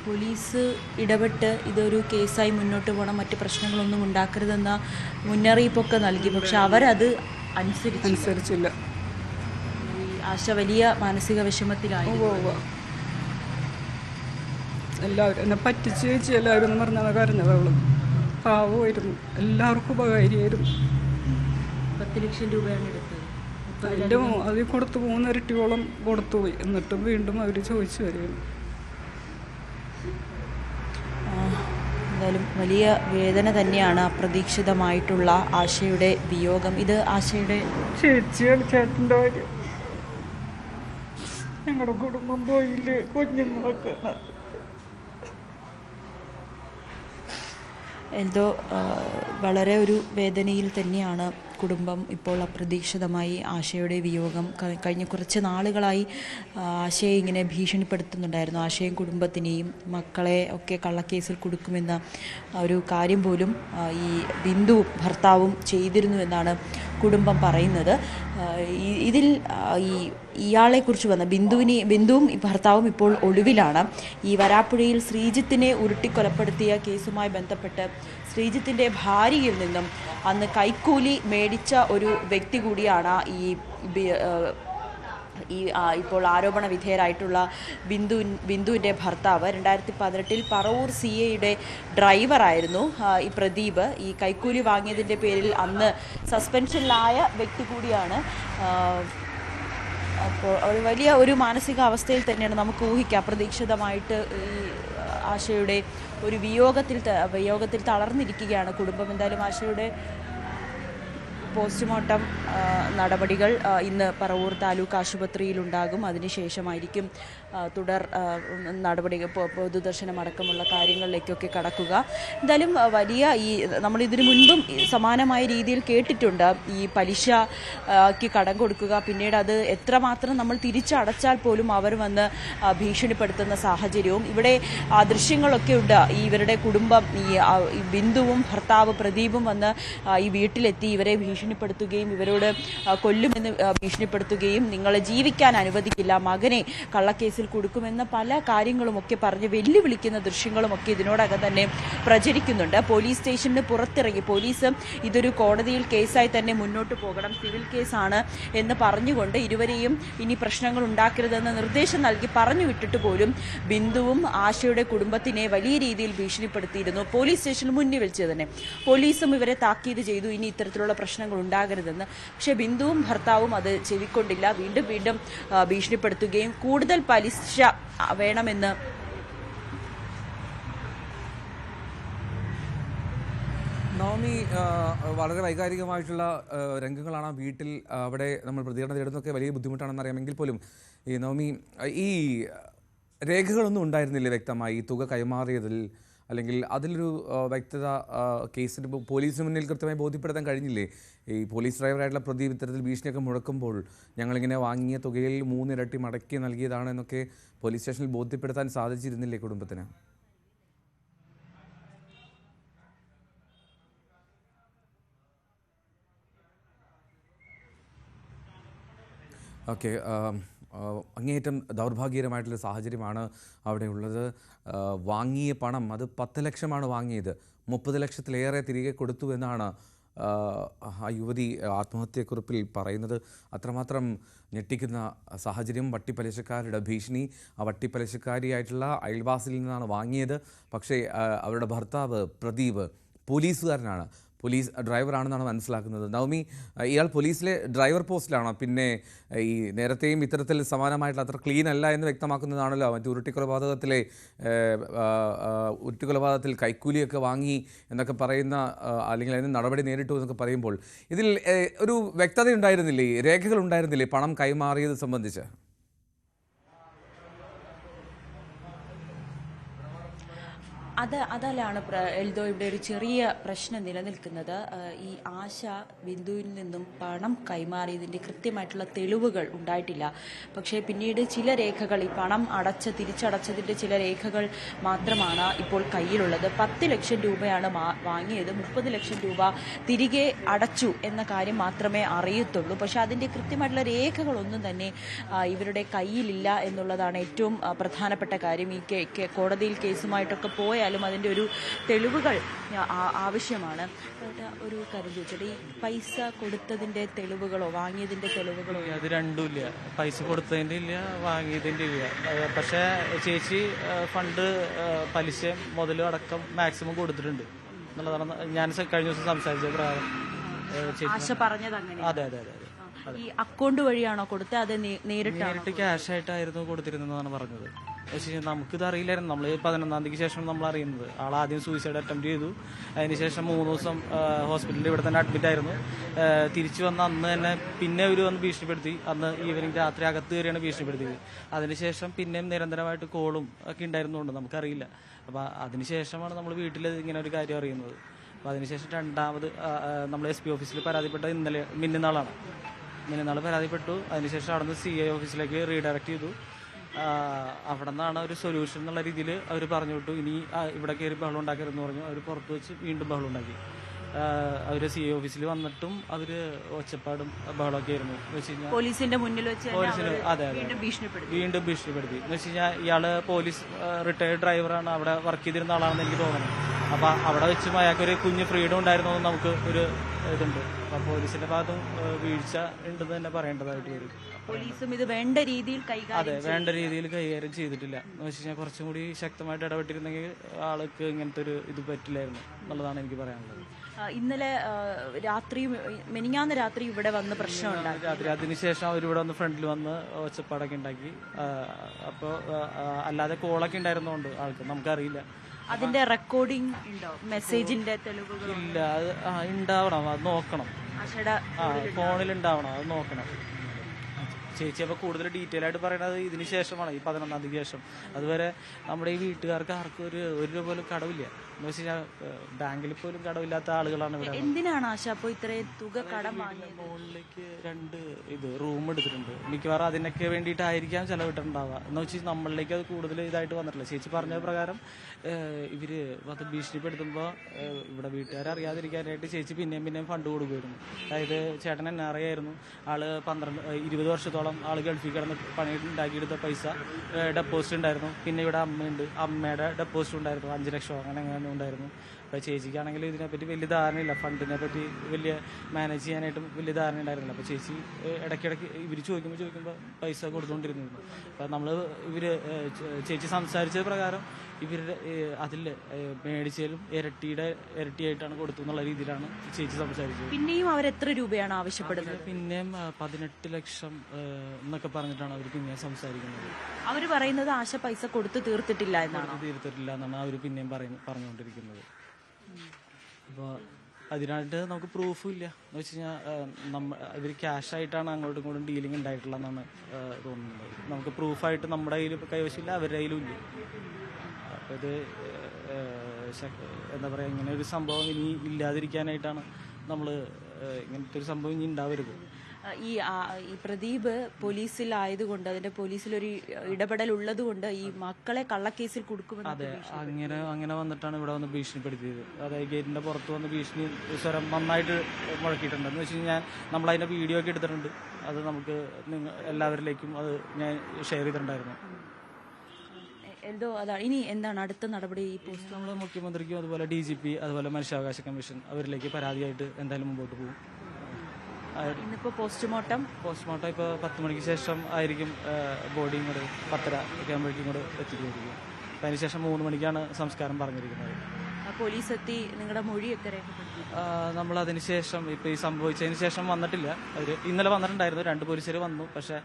പോലീസ് ഇടപെട്ട് ഇതൊരു കേസായി മുന്നോട്ട് പോകണം, മറ്റ് പ്രശ്നങ്ങളൊന്നും ഉണ്ടാക്കരുതെന്ന മുന്നറിയിപ്പൊക്കെ നൽകി. പക്ഷെ അവരത് അനുസരിച്ചില്ല. ആശ വലിയ മാനസിക വിഷമത്തിലായിരുന്നു. എല്ലാവരും എന്നെ പറ്റിച്ച് ചേച്ചി എല്ലാവരും എന്ന് പറഞ്ഞാൽ കരഞ്ഞത്. അവള് പാവമായിരുന്നു, എല്ലാവർക്കും ഉപകാരിയായിരുന്നു. 10 ലക്ഷം രൂപയാണ് എടുത്തത്. അതിൽ കൊടുത്തു 3 ഇരട്ടിയോളം കൊടുത്തുപോയി. എന്നിട്ടും വീണ്ടും അവർ ചോദിച്ചു വരികയാണ്. എന്തായാലും വലിയ വേദന തന്നെയാണ്. അപ്രതീക്ഷിതമായിട്ടുള്ള ആശയുടെ വിയോഗം. ഇത് ആശയുടെ ചേച്ചിയാണ്, ചേട്ടൻ്റെ കാര്യം. ഞങ്ങളുടെ കുടുംബം പോയില്ലേ, കുഞ്ഞുങ്ങളൊക്കെ. എന്തോ വളരെ ഒരു വേദനയിൽ തന്നെയാണ് കുടുംബം ഇപ്പോൾ. അപ്രതീക്ഷിതമായി ആശയുടെ വിയോഗം. കഴിഞ്ഞ കുറച്ച് നാളുകളായി ആശയെ ഇങ്ങനെ ഭീഷണിപ്പെടുത്തുന്നുണ്ടായിരുന്നു. ആശയും കുടുംബത്തിനെയും മക്കളെ ഒക്കെ കള്ളക്കേസിൽ കൊടുക്കുമെന്ന ഒരു കാര്യം പോലും ഈ ബിന്ദു ഭർത്താവും ചെയ്തിരുന്നു എന്നാണ് കുടുംബം പറയുന്നത്. ഇതിൽ ഇയാളെക്കുറിച്ച് വന്ന ബിന്ദുവും ഭർത്താവും ഇപ്പോൾ ഒളിവിലാണ്. ഈ വരാപ്പുഴയിൽ ശ്രീജിത്തിനെ ഉരുട്ടിക്കൊലപ്പെടുത്തിയ കേസുമായി ബന്ധപ്പെട്ട് ശ്രീജിത്തിൻ്റെ ഭാര്യയിൽ നിന്നും അന്ന് കൈക്കൂലി മേടിച്ച ഒരു വ്യക്തി കൂടിയാണ് ഇപ്പോൾ ആരോപണ വിധേയരായിട്ടുള്ള ബിന്ദുവിൻ്റെ ഭർത്താവ്. 2018 പറവൂർ CAയുടെ ഡ്രൈവറായിരുന്നു ഈ പ്രദീപ്. ഈ കൈക്കൂലി വാങ്ങിയതിൻ്റെ പേരിൽ അന്ന് സസ്പെൻഷനിലായ വ്യക്തി കൂടിയാണ്. അപ്പോൾ ഒരു വലിയ ഒരു മാനസികാവസ്ഥയിൽ തന്നെയാണ് നമുക്ക് ഊഹിക്കാം. അപ്രതീക്ഷിതമായിട്ട് ഈ ആശയുടെ ഒരു വിയോഗത്തിൽ തളർന്നിരിക്കുകയാണ് കുടുംബം. എന്തായാലും ആശയുടെ പോസ്റ്റ്മോർട്ടം നടപടികൾ ഇന്ന് പറവൂർ താലൂക്ക് ആശുപത്രിയിലുണ്ടാകും. അതിനുശേഷമായിരിക്കും തുടർ നടപടികൾ, പൊതുദർശനമടക്കമുള്ള കാര്യങ്ങളിലേക്കൊക്കെ കടക്കുക. എന്തായാലും വലിയ നമ്മളിതിനു മുൻപും സമാനമായ രീതിയിൽ കേട്ടിട്ടുണ്ട്. ഈ പലിശയ്ക്ക് കടം കൊടുക്കുക, പിന്നീട് അത് എത്രമാത്രം നമ്മൾ തിരിച്ചടച്ചാൽ പോലും അവർ വന്ന് ഭീഷണിപ്പെടുത്തുന്ന സാഹചര്യവും. ഇവിടെ ദൃശ്യങ്ങളൊക്കെ ഉണ്ട്. ഇവരുടെ കുടുംബം, ഈ ബിന്ദുവും ഭർത്താവ് പ്രദീപും വന്ന് ഈ വീട്ടിലെത്തി ഇവരെ ഭീഷണിപ്പെടുത്തുന്ന ഭീഷണിപ്പെടുത്തുകയും ഇവരോട് കൊല്ലുമെന്ന് ഭീഷണിപ്പെടുത്തുകയും നിങ്ങളെ ജീവിക്കാൻ അനുവദിക്കില്ല, മകനെ കള്ളക്കേസിൽ കൊടുക്കുമെന്ന പല കാര്യങ്ങളുമൊക്കെ പറഞ്ഞ് വെല്ലുവിളിക്കുന്ന ദൃശ്യങ്ങളുമൊക്കെ ഇതിനോടകം തന്നെ പ്രചരിക്കുന്നുണ്ട്. പോലീസ് സ്റ്റേഷന് പുറത്തിറങ്ങി പോലീസ് ഇതൊരു കോടതിയിൽ കേസായി തന്നെ മുന്നോട്ട് പോകണം, സിവിൽ കേസാണ് എന്ന് പറഞ്ഞുകൊണ്ട് ഇരുവരെയും ഇനി പ്രശ്നങ്ങൾ ഉണ്ടാക്കരുതെന്ന് നിർദ്ദേശം നൽകി പറഞ്ഞു വിട്ടിട്ട് പോലും ബിന്ദുവും ആശയുടെ കുടുംബത്തിനെ വലിയ രീതിയിൽ ഭീഷണിപ്പെടുത്തിയിരുന്നു. പോലീസ് സ്റ്റേഷന് മുന്നിൽ വെച്ച് തന്നെ പോലീസും ഇവരെ താക്കീത് ചെയ്തു, ഇനി ഇത്തരത്തിലുള്ള പ്രശ്നങ്ങൾ ഉണ്ടാകരുതെന്ന്. പക്ഷേ ബിന്ദുവും ഭർത്താവും അത് ചെവിക്കൊണ്ടില്ല, വീണ്ടും വീണ്ടും ഭീഷണിപ്പെടുത്തുകയും കൂടുതൽ പലിശ വേണമെന്ന് നവമി, വളരെ വൈകാരികമായിട്ടുള്ള രംഗങ്ങളാണ് ആ വീട്ടിൽ. അവിടെ നമ്മൾ പ്രതികരണം തേടുന്നതൊക്കെ വലിയ ബുദ്ധിമുട്ടാണെന്ന് അറിയാമെങ്കിൽ പോലും ഈ നവമി, ഈ രേഖകളൊന്നും ഉണ്ടായിരുന്നില്ലേ വ്യക്തമായി ഈ തുക കൈമാറിയതിൽ, അല്ലെങ്കിൽ അതിലൊരു വ്യക്തത കേസിന് പോലീസിന് മുന്നിൽ കൃത്യമായി ബോധ്യപ്പെടുത്താൻ കഴിഞ്ഞില്ലേ? ഈ പോലീസ് ഡ്രൈവറായിട്ടുള്ള പ്രദീപ് ഇത്തരത്തിൽ ഭീഷണിയൊക്കെ മുഴക്കുമ്പോൾ ഞങ്ങളിങ്ങനെ വാങ്ങിയ തുകയിൽ 3 ഇരട്ടി മടക്കി നൽകിയതാണ് എന്നൊക്കെ പോലീസ് സ്റ്റേഷനിൽ ബോധ്യപ്പെടുത്താൻ സാധിച്ചിരുന്നില്ലേ കുടുംബത്തിന്? ഓക്കെ, അങ്ങേയറ്റം ദൗർഭാഗ്യകരമായിട്ടുള്ള സാഹചര്യമാണ് അവിടെ ഉള്ളത്. വാങ്ങിയ പണം അത് 10 ലക്ഷമാണ് വാങ്ങിയത്, 30 ലക്ഷത്തിലേറെ തിരികെ കൊടുത്തു എന്നാണ് ആ യുവതി ആത്മഹത്യക്കുറിപ്പിൽ പറയുന്നത്. അത്രമാത്രം ഞെട്ടിക്കുന്ന സാഹചര്യം. വട്ടിപ്പലിശക്കാരുടെ ഭീഷണി, ആ വട്ടിപ്പലിശക്കാരിയായിട്ടുള്ള അയൽവാസിയിൽ നിന്നാണ് വാങ്ങിയത്. പക്ഷേ അവരുടെ ഭർത്താവ് പ്രദീപ് പോലീസുകാരനാണ്, പോലീസ് ഡ്രൈവറാണെന്നാണ് മനസ്സിലാക്കുന്നത്. നവമി, ഇയാൾ പോലീസിലെ ഡ്രൈവർ പോസ്റ്റിലാണോ? പിന്നെ ഈ നേരത്തെയും ഇത്തരത്തിൽ സമാനമായിട്ടുള്ള അത്ര ക്ലീൻ അല്ല എന്ന് വ്യക്തമാക്കുന്നതാണല്ലോ മറ്റു ഉരുട്ടിക്കൊലപാതകത്തിൽ കൈക്കൂലിയൊക്കെ വാങ്ങി എന്നൊക്കെ പറയുന്ന, അല്ലെങ്കിൽ അതിന് നടപടി നേരിട്ടു എന്നൊക്കെ പറയുമ്പോൾ ഇതിൽ ഒരു വ്യക്തത ഉണ്ടായിരുന്നില്ലേ, രേഖകൾ ഉണ്ടായിരുന്നില്ലേ പണം കൈമാറിയത് സംബന്ധിച്ച്? അതിലാണ് എൽദോ ഇവിടെ ഒരു ചെറിയ പ്രശ്നം നിലനിൽക്കുന്നത്. ഈ ആശ ബിന്ദുവിൽ നിന്നും പണം കൈമാറിയതിൻ്റെ കൃത്യമായിട്ടുള്ള തെളിവുകൾ ഉണ്ടായിട്ടില്ല. പക്ഷേ പിന്നീട് ചില രേഖകൾ, ഈ പണം തിരിച്ചടച്ചതിൻ്റെ ചില രേഖകൾ മാത്രമാണ് ഇപ്പോൾ കയ്യിലുള്ളത്. 10 ലക്ഷം രൂപയാണ് വാങ്ങിയത്, 30 ലക്ഷം രൂപ തിരികെ അടച്ചു എന്ന കാര്യം മാത്രമേ അറിയത്തുള്ളൂ. പക്ഷേ അതിൻ്റെ കൃത്യമായിട്ടുള്ള രേഖകളൊന്നും തന്നെ ഇവരുടെ കയ്യിലില്ല എന്നുള്ളതാണ് ഏറ്റവും പ്രധാനപ്പെട്ട കാര്യം. ഈ കോടതിയിൽ കേസുമായിട്ടൊക്കെ പോയാൽ അതിൻ്റെ ഒരു തെളിവുകൾ ആവശ്യമാണ്. ഒരു കാര്യം ചോദിച്ചത്, ഈ പൈസ കൊടുത്തതിൻ്റെ തെളിവുകളോ വാങ്ങിയതിൻ്റെ തെളിവുകളോ? അത് രണ്ടുമില്ല, പൈസ കൊടുത്തതിൻ്റെ ഇല്ല, വാങ്ങിയതിൻ്റെ ഇല്ല. പക്ഷേ ചേച്ചി ഫണ്ട് പലിശ മുതലും അടക്കം മാക്സിമം കൊടുത്തിട്ടുണ്ട് എന്നുള്ളതാണ് ഞാൻ കഴിഞ്ഞ ദിവസം സംസാരിച്ച പ്രകാരം ആശ പറഞ്ഞത്. അങ്ങനെ? അതെ അതെ അതെ. ഈ അക്കൗണ്ട് വഴിയാണോ കൊടുത്തത്, അത് നേരിട്ട് ക്യാഷ് ആയിട്ടായിരുന്നു കൊടുത്തിരുന്നതെന്നാണ് പറഞ്ഞത്. പക്ഷേ നമുക്കിത് അറിയില്ലായിരുന്നു. നമ്മൾ 11-ാം തീയതിക്ക് ശേഷം നമ്മൾ അറിയുന്നത്. ആദ്യം സൂയിസൈഡ് അറ്റംപ്റ്റ് ചെയ്തു, അതിനുശേഷം 3 ദിവസം ഹോസ്പിറ്റലിൽ ഇവിടെ തന്നെ അഡ്മിറ്റ് ആയിരുന്നു. തിരിച്ചു വന്ന അന്ന് തന്നെ പിന്നെ അവർ വന്ന് ഭീഷണിപ്പെടുത്തി. അന്ന് ഈവനിങ് രാത്രി അകത്ത് കയറിയാണ് ഭീഷണിപ്പെടുത്തിയത്. അതിനുശേഷം പിന്നെയും നിരന്തരമായിട്ട് കോളും ഒക്കെ ഉണ്ടായിരുന്നുകൊണ്ട് നമുക്കറിയില്ല. അപ്പോൾ അതിനുശേഷമാണ് നമ്മൾ വീട്ടിൽ ഇങ്ങനെ ഒരു കാര്യം അറിയുന്നത്. അപ്പോൾ അതിനുശേഷം രണ്ടാമത് നമ്മൾ SP ഓഫീസിൽ പരാതിപ്പെട്ട മിനിനാൾ പരാതിപ്പെട്ടു. അതിനുശേഷം അവിടെ നിന്ന് CI ഓഫീസിലേക്ക് റീഡയറക്റ്റ് ചെയ്തു. അവിടെ നിന്നാണ് ഒരു സൊല്യൂഷൻ എന്നുള്ള രീതിയിൽ അവർ പറഞ്ഞു വിട്ടു. ഇനി ഇവിടെ കയറി ബഹളം ഉണ്ടാക്കരുതെന്ന് പറഞ്ഞു. അവർ പുറത്ത് വെച്ച് വീണ്ടും ബഹളം ഉണ്ടാക്കി. അവർ CI ഓഫീസിൽ വന്നിട്ടും അവർ ഒച്ചപ്പാടും ബഹളമൊക്കെ ആയിരുന്നു എന്ന് വെച്ച് കഴിഞ്ഞാൽ പോലീസിന്റെ മുന്നിൽ വെച്ച്. അതെ അതെ, വീണ്ടും ഭീഷണിപ്പെടുത്തി. എന്ന് വെച്ച് കഴിഞ്ഞാൽ ഇയാള് പോലീസ് റിട്ടയർഡ് ഡ്രൈവറാണ്, അവിടെ വർക്ക് ചെയ്തിരുന്ന ആളാണെന്ന് എനിക്ക് തോന്നുന്നു. അപ്പം അവിടെ വെച്ചും അയാൾക്കൊരു കുഞ്ഞ് ഫ്രീഡം ഉണ്ടായിരുന്നു നമുക്ക് ഒരു ഇതുണ്ട്. അപ്പം പോലീസിന്റെ ഭാഗത്തും വീഴ്ച ഉണ്ടെന്ന് തന്നെ പറയേണ്ടതായിട്ട് വരും. പോലീസും ഇത് വേണ്ട രീതിയിൽ വേണ്ട രീതിയിൽ കൈകാര്യം ചെയ്തിട്ടില്ല. എന്ന് വെച്ച് കഴിഞ്ഞാൽ കുറച്ചും കൂടി ശക്തമായിട്ട് ഇടപെട്ടിരുന്നെങ്കിൽ ആൾക്ക് ഇങ്ങനത്തെ ഒരു ഇത് പറ്റില്ലായിരുന്നു എന്നുള്ളതാണ് എനിക്ക് പറയാനുള്ളത്. ഇന്നലെ മെനിഞ്ഞാന്ന് രാത്രി ഇവിടെ വന്ന് പ്രശ്നമുണ്ടായി. രാത്രി അതിനുശേഷം അവരിവിടെ വന്ന് ഫ്രണ്ടിൽ വന്ന് ഒച്ചപ്പാടൊക്കെ ഉണ്ടാക്കി. അപ്പോൾ അല്ലാതെ കോളൊക്കെ ഉണ്ടായിരുന്നതുകൊണ്ട് ആൾക്ക് നമുക്കറിയില്ല. അതിന്റെ റെക്കോർഡിംഗ് ഉണ്ടോ? മെസ്സേജിന്റെ തെളിവുകൾ ഇല്ല. അത് ഉണ്ടാവണം, അത് നോക്കണം. ഫോണിൽ ഉണ്ടാവണം, അത് നോക്കണം. ചേച്ചി അപ്പോൾ കൂടുതൽ ഡീറ്റെയിൽ ആയിട്ട് പറയുന്നത് ഇതിന് ശേഷമാണ്, ഈ 11-ാം തീയതിക്ക് ശേഷം. അതുവരെ നമ്മുടെ ഈ വീട്ടുകാർക്ക് ആർക്കും ഒരു രൂപ പോലും കടവില്ല. എന്ന് വെച്ച് കഴിഞ്ഞാൽ ബാങ്കിൽ പോലും കടവില്ലാത്ത ആളുകളാണ് ഇവിടെ. എന്തിനാണ് ആശ അപ്പോൾ ഇത്രയും തുക കടം വാങ്ങിയത്? മുകളിലേക്ക് 2 റൂം എടുത്തിട്ടുണ്ട്. മിക്കവാറും അതിനൊക്കെ വേണ്ടിയിട്ടായിരിക്കാം ചിലവിട്ടുണ്ടാവുക. എന്ന് വെച്ചാൽ നമ്മളിലേക്ക് അത് കൂടുതൽ ഇതായിട്ട് വന്നിട്ടില്ല. ചേച്ചി പറഞ്ഞ പ്രകാരം ഇവര് അത് ഭീഷണിപ്പെടുത്തുമ്പോൾ ഇവിടെ വീട്ടുകാരെ അറിയാതിരിക്കാനായിട്ട് ചേച്ചി പിന്നെയും ഫണ്ട് കൊടുക്കുമായിരുന്നു. അതായത് ചേട്ടൻ NRI ആയിരുന്നു. ആള് 20 വർഷത്തോളം ആള് ഗൾഫിൽ കിടന്ന് പണി ഉണ്ടാക്കിയെടുത്ത പൈസ ഡെപ്പോസിറ്റ് ഉണ്ടായിരുന്നു. പിന്നെ ഇവിടെ അമ്മയുണ്ട്, അമ്മയുടെ ഡെപ്പോസിറ്റ് ഉണ്ടായിരുന്നു 5 ലക്ഷം അങ്ങനെ ഉണ്ടായിരുന്നു. അപ്പോൾ ചേച്ചിക്കാണെങ്കിൽ ഇതിനെപ്പറ്റി വലിയ ധാരണയില്ല, ഫണ്ടിനെ പറ്റി വലിയ മാനേജ് ചെയ്യാനായിട്ടും വലിയ ധാരണ ഉണ്ടായിരുന്നില്ല. അപ്പോൾ ചേച്ചി ഇടയ്ക്കിടയ്ക്ക് ഇവർ ചോദിക്കുമ്പോൾ പൈസ കൊടുത്തുകൊണ്ടിരുന്നു. അപ്പോൾ നമ്മൾ ചേച്ചി സംസാരിച്ച പ്രകാരം ഇവരുടെ അതിൽ മേടിച്ചാലും ഇരട്ടിയായിട്ടാണ് കൊടുത്തു എന്നുള്ള രീതിയിലാണ് ചേച്ചി സംസാരിച്ചത്. പിന്നെയും അവർ എത്ര രൂപയാണ് ആവശ്യപ്പെടുന്നത്? പിന്നെയും 18 ലക്ഷം എന്നൊക്കെ പറഞ്ഞിട്ടാണ് അവർ പിന്നെയും സംസാരിക്കുന്നത്. അവർ പറയുന്നത് ആശ പൈസ കൊടുത്തു തീർത്തിട്ടില്ല എന്നാണ്. തീർത്തിട്ടില്ല എന്നാണ് അവർ പിന്നെയും പറഞ്ഞുകൊണ്ടിരിക്കുന്നത്. അപ്പോൾ അതിനായിട്ട് നമുക്ക് പ്രൂഫും ഇല്ല. എന്ന് വെച്ച് കഴിഞ്ഞാൽ ഇവർ ക്യാഷായിട്ടാണ് അങ്ങോട്ടും ഇങ്ങോട്ടും ഡീലിംഗ് ഉണ്ടായിട്ടുള്ളതെന്നാണ് തോന്നുന്നത്. നമുക്ക് പ്രൂഫായിട്ട് നമ്മുടെ കയ്യിൽ കൈവശമില്ല, അവരുടെ കയ്യിലും ഇല്ല. അപ്പോൾ ഇത് എന്താ പറയുക, ഇങ്ങനെ ഒരു സംഭവം ഇനി ഇല്ലാതിരിക്കാനായിട്ടാണ് നമ്മൾ ഇങ്ങനത്തെ ഒരു സംഭവം ഇനി ഉണ്ടാവരുത്. ഈ പ്രദീപ് പോലീസിലായതുകൊണ്ട്, അതിന്റെ പോലീസിലൊരു ഇടപെടൽ ഉള്ളത് കൊണ്ട് ഈ മക്കളെ കള്ളക്കേസിൽ കൊടുക്കുമെന്ന്. അതെ, അങ്ങനെ വന്നിട്ടാണ് ഇവിടെ വന്ന് ഭീഷണിപ്പെടുത്തിയത്. അതായത് ഗേറ്റിന്റെ പുറത്ത് വന്ന് ഭീഷണി സ്വരം നന്നായിട്ട് മുഴക്കിയിട്ടുണ്ട്. എന്ന് വെച്ച് കഴിഞ്ഞാൽ നമ്മളതിന്റെ വീഡിയോ ഒക്കെ എടുത്തിട്ടുണ്ട്. അത് നമുക്ക് എല്ലാവരിലേക്കും അത് ഞാൻ ഷെയർ ചെയ്തിട്ടുണ്ടായിരുന്നു. എന്തോ അതാണ്. ഇനി എന്താണ് അടുത്ത നടപടി? ഈ പോസ്റ്റ് നമ്മൾ മുഖ്യമന്ത്രിക്കും അതുപോലെ DGP അതുപോലെ മനുഷ്യാവകാശ കമ്മീഷൻ അവരിലേക്ക് പരാതിയായിട്ട് എന്തായാലും മുമ്പോട്ട് പോകും. ഇന്നിപ്പോൾ പോസ്റ്റ്മോർട്ടം ഇപ്പോൾ 10 മണിക്ക് ശേഷം ആയിരിക്കും ബോഡിയും കൂടെ 10:30 ഒക്കെ ആകുമ്പോഴേക്കും കൂടെ എത്തിക്കുകയായിരിക്കും. അപ്പം അതിനുശേഷം 3 മണിക്കാണ് സംസ്കാരം പറഞ്ഞിരിക്കുന്നത്. പോലീസ് എത്തി നിങ്ങളുടെ മൊഴിയൊക്കെ രേഖപ്പെടുത്തി. നമ്മൾ അതിനുശേഷം ഇപ്പോൾ ഈ സംഭവിച്ചതിന് ശേഷം വന്നിട്ടില്ല. അവർ ഇന്നലെ വന്നിട്ടുണ്ടായിരുന്നു, 2 പോലീസുകാർ വന്നു. പക്ഷേ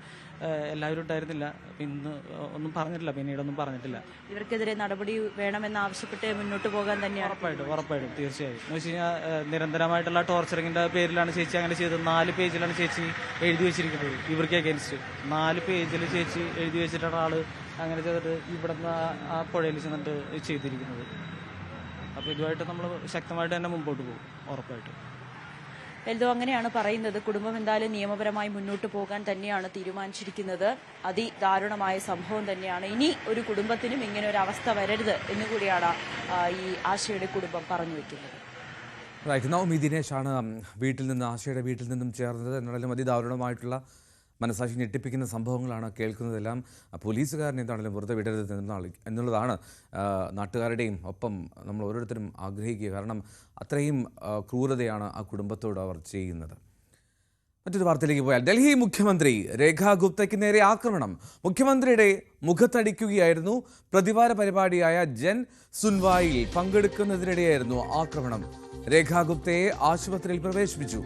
എല്ലാവരും ഉണ്ടായിരുന്നില്ല. ഇന്ന് ഒന്നും പറഞ്ഞിട്ടില്ല, പിന്നീടൊന്നും പറഞ്ഞിട്ടില്ല. ഇവർക്കെതിരെ നടപടി വേണമെന്ന് ആവശ്യപ്പെട്ട് മുന്നോട്ട് പോകാൻ തന്നെയാണ്. ഉറപ്പായിട്ടും തീർച്ചയായും. എന്ന് വെച്ച് കഴിഞ്ഞാൽ നിരന്തരമായിട്ടുള്ള ടോർച്ചറിങ്ങിന്റെ പേരിലാണ് ചേച്ചി അങ്ങനെ ചെയ്തത്. 4 പേജിലാണ് ചേച്ചി എഴുതി വെച്ചിരിക്കുന്നത് ഇവർക്ക് അഗേൻസ്റ്റ്. 4 പേജിൽ ചേച്ചി എഴുതി വെച്ചിട്ടാണ് ആള് അങ്ങനെ ചെയ്തിട്ട് ഇവിടുന്ന് ആ പുഴയിൽ ചെന്നിട്ട് ചെയ്തിരിക്കുന്നത്. അപ്പോൾ ഇതുമായിട്ട് നമ്മൾ ശക്തമായിട്ട് തന്നെ മുമ്പോട്ട് പോകും ഉറപ്പായിട്ടും. എൽദോ അങ്ങനെയാണ് പറയുന്നത്. കുടുംബം എന്തായാലും നിയമപരമായി മുന്നോട്ട് പോകാൻ തന്നെയാണ് തീരുമാനിച്ചിരിക്കുന്നത്. അതിദാരുണമായ സംഭവം തന്നെയാണ്. ഇനി ഒരു കുടുംബത്തിനും ഇങ്ങനെ ഒരു അവസ്ഥ വരരുത് എന്നുകൂടിയാണ് ഈ ആശയുടെ കുടുംബം പറഞ്ഞു വെക്കുന്നത്. റൈറ്റ്, നവമി ദിനേശാണ് ആശയുടെ വീട്ടിൽ നിന്നും ചേർന്നത്. എന്നാലും അതിദാരുണമായിട്ടുള്ള മനസാക്ഷി ഞെട്ടിപ്പിക്കുന്ന സംഭവങ്ങളാണ് കേൾക്കുന്നതെല്ലാം. പോലീസുകാരൻ എന്താണെങ്കിലും വെറുതെ വിടരുത് എന്നുള്ളതാണ് നാട്ടുകാരുടെയും ഒപ്പം നമ്മൾ ഓരോരുത്തരും ആഗ്രഹിക്കുക. കാരണം അത്രയും ക്രൂരതയാണ് ആ കുടുംബത്തോട് അവർ ചെയ്യുന്നത്. മറ്റൊരു വാർത്തയിലേക്ക് പോയാൽ ഡൽഹി മുഖ്യമന്ത്രി രേഖാ ഗുപ്തയ്ക്ക് നേരെ ആക്രമണം. മുഖ്യമന്ത്രിയുടെ മുഖത്തടിക്കുകയായിരുന്നു. പ്രതിവാര പരിപാടിയായ ജൻ സുൻവായിൽ പങ്കെടുക്കുന്നതിനിടെയായിരുന്നു ആക്രമണം. രേഖാ ഗുപ്തയെ ആശുപത്രിയിൽ പ്രവേശിപ്പിച്ചു.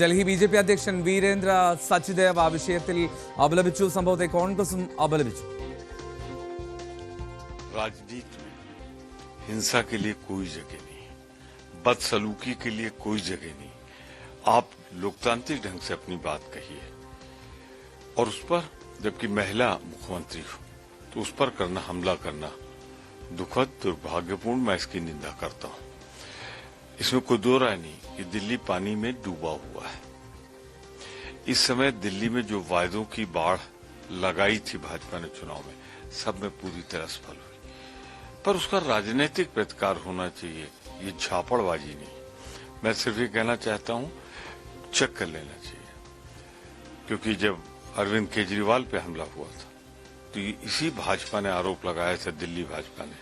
ഡൽഹി BJP അധ്യക്ഷൻ വീരേന്ദ്ര സച്ദേവ് ആ വിഷയത്തിൽ അപലപിച്ചു. സംഭവത്തെ കോൺഗ്രസും അപലപിച്ചു. राजनीति में हिंसा के लिए कोई जगह नहीं, बदसलूकी के लिए कोई जगह नहीं। आप लोकतांत्रिक ढंग से अपनी बात कही है और उस पर जबकि महिला मुख्यमंत्री हो तो उस पर हमला करना दुखद दुर्भाग्यपूर्ण, मैं इसकी निंदा करता हूं। इसमें कोई दो राय नहीं कि दिल्ली पानी में डूबा हुआ है। इस समय दिल्ली में जो वायदों की बाढ़ लगाई थी भाजपा ने चुनाव में, सब में पूरी तरह सफल हुई, पर उसका राजनीतिक प्रतिकार होना चाहिए, ये झापड़बाजी नहीं। मैं सिर्फ ये कहना चाहता हूं, चेक कर लेना चाहिए, क्योंकि जब अरविंद केजरीवाल पे हमला हुआ था तो इसी भाजपा ने आरोप लगाया था, दिल्ली भाजपा ने,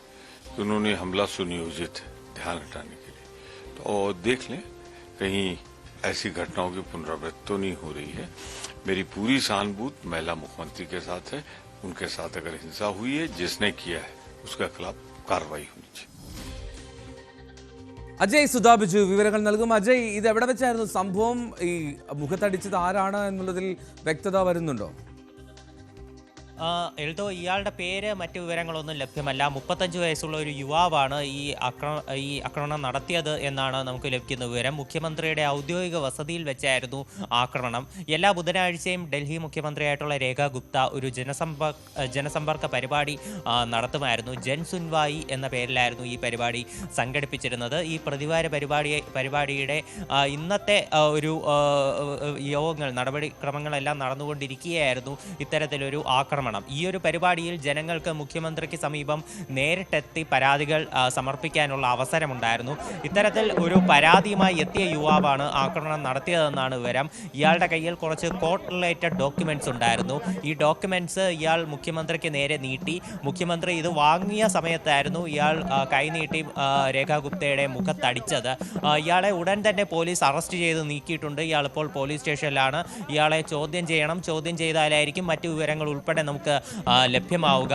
कि उन्होंने हमला सुनियोजित है ध्यान हटाने के लिए। तो और देख लें कहीं ऐसी घटनाओं की पुनरावृत्ति तो नहीं हो रही है। मेरी पूरी सहानुभूति महिला मुख्यमंत्री के साथ है। उनके साथ अगर हिंसा हुई है, जिसने किया है उसके खिलाफ कार्रवाई होनी चाहिए। അജയ് സുധാ ബിജു വിവരങ്ങൾ നൽകും. അജയ്, ഇത് എവിടെ വെച്ചായിരുന്നു സംഭവം? ഈ മുഖത്തടിച്ചത് ആരാണ് എന്നുള്ളതിൽ വ്യക്തത വരുന്നുണ്ടോ? എൽദോ, ഇയാളുടെ പേര് മറ്റു വിവരങ്ങളൊന്നും ലഭ്യമല്ല. 35 വയസ്സുള്ള ഒരു യുവാവാണ് ഈ ആക്രമണം നടത്തിയത് എന്നാണ് നമുക്ക് ലഭിക്കുന്ന വിവരം. മുഖ്യമന്ത്രിയുടെ ഔദ്യോഗിക വസതിയിൽ വെച്ചായിരുന്നു ആക്രമണം. എല്ലാ ബുധനാഴ്ചയും ഡൽഹി മുഖ്യമന്ത്രിയായിട്ടുള്ള രേഖ ഗുപ്ത ഒരു ജനസമ്പർക്ക പരിപാടി നടത്തുമായിരുന്നു. ജൻ സുൻവായി എന്ന പേരിലായിരുന്നു ഈ പരിപാടി സംഘടിപ്പിച്ചിരുന്നത്. ഈ പ്രതിവാര പരിപാടിയുടെ ഇന്നത്തെ ഒരു യോഗങ്ങൾ, നടപടിക്രമങ്ങളെല്ലാം നടന്നുകൊണ്ടിരിക്കുകയായിരുന്നു ഇത്തരത്തിലൊരു ആക്രമണം. ഈ ഒരു പരിപാടിയിൽ ജനങ്ങൾക്ക് മുഖ്യമന്ത്രിക്ക് സമീപം നേരിട്ടെത്തി പരാതികൾ സമർപ്പിക്കാനുള്ള അവസരമുണ്ടായിരുന്നു. ഇത്തരത്തിൽ ഒരു പരാതിയുമായി എത്തിയ യുവാവാണ് ആക്രമണം നടത്തിയതെന്നാണ് വിവരം. ഇയാളുടെ കയ്യിൽ കുറച്ച് കോർട്ട് റിലേറ്റഡ് ഡോക്യുമെന്റ്സ് ഉണ്ടായിരുന്നു. ഈ ഡോക്യുമെന്റ്സ് ഇയാൾ മുഖ്യമന്ത്രിക്ക് നേരെ നീട്ടി. മുഖ്യമന്ത്രി ഇത് വാങ്ങിയ സമയത്തായിരുന്നു ഇയാൾ കൈനീട്ടി രേഖാ ഗുപ്തയുടെ മുഖത്തടിച്ചത്. ഇയാളെ ഉടൻ തന്നെ പോലീസ് അറസ്റ്റ് ചെയ്ത് നീക്കിയിട്ടുണ്ട്. ഇയാൾ ഇപ്പോൾ പോലീസ് സ്റ്റേഷനിലാണ്. ഇയാളെ ചോദ്യം ചെയ്യണം. ചോദ്യം ചെയ്താലായിരിക്കും മറ്റു വിവരങ്ങൾ ഉൾപ്പെടെ നമുക്ക് ലഭ്യമാവുക.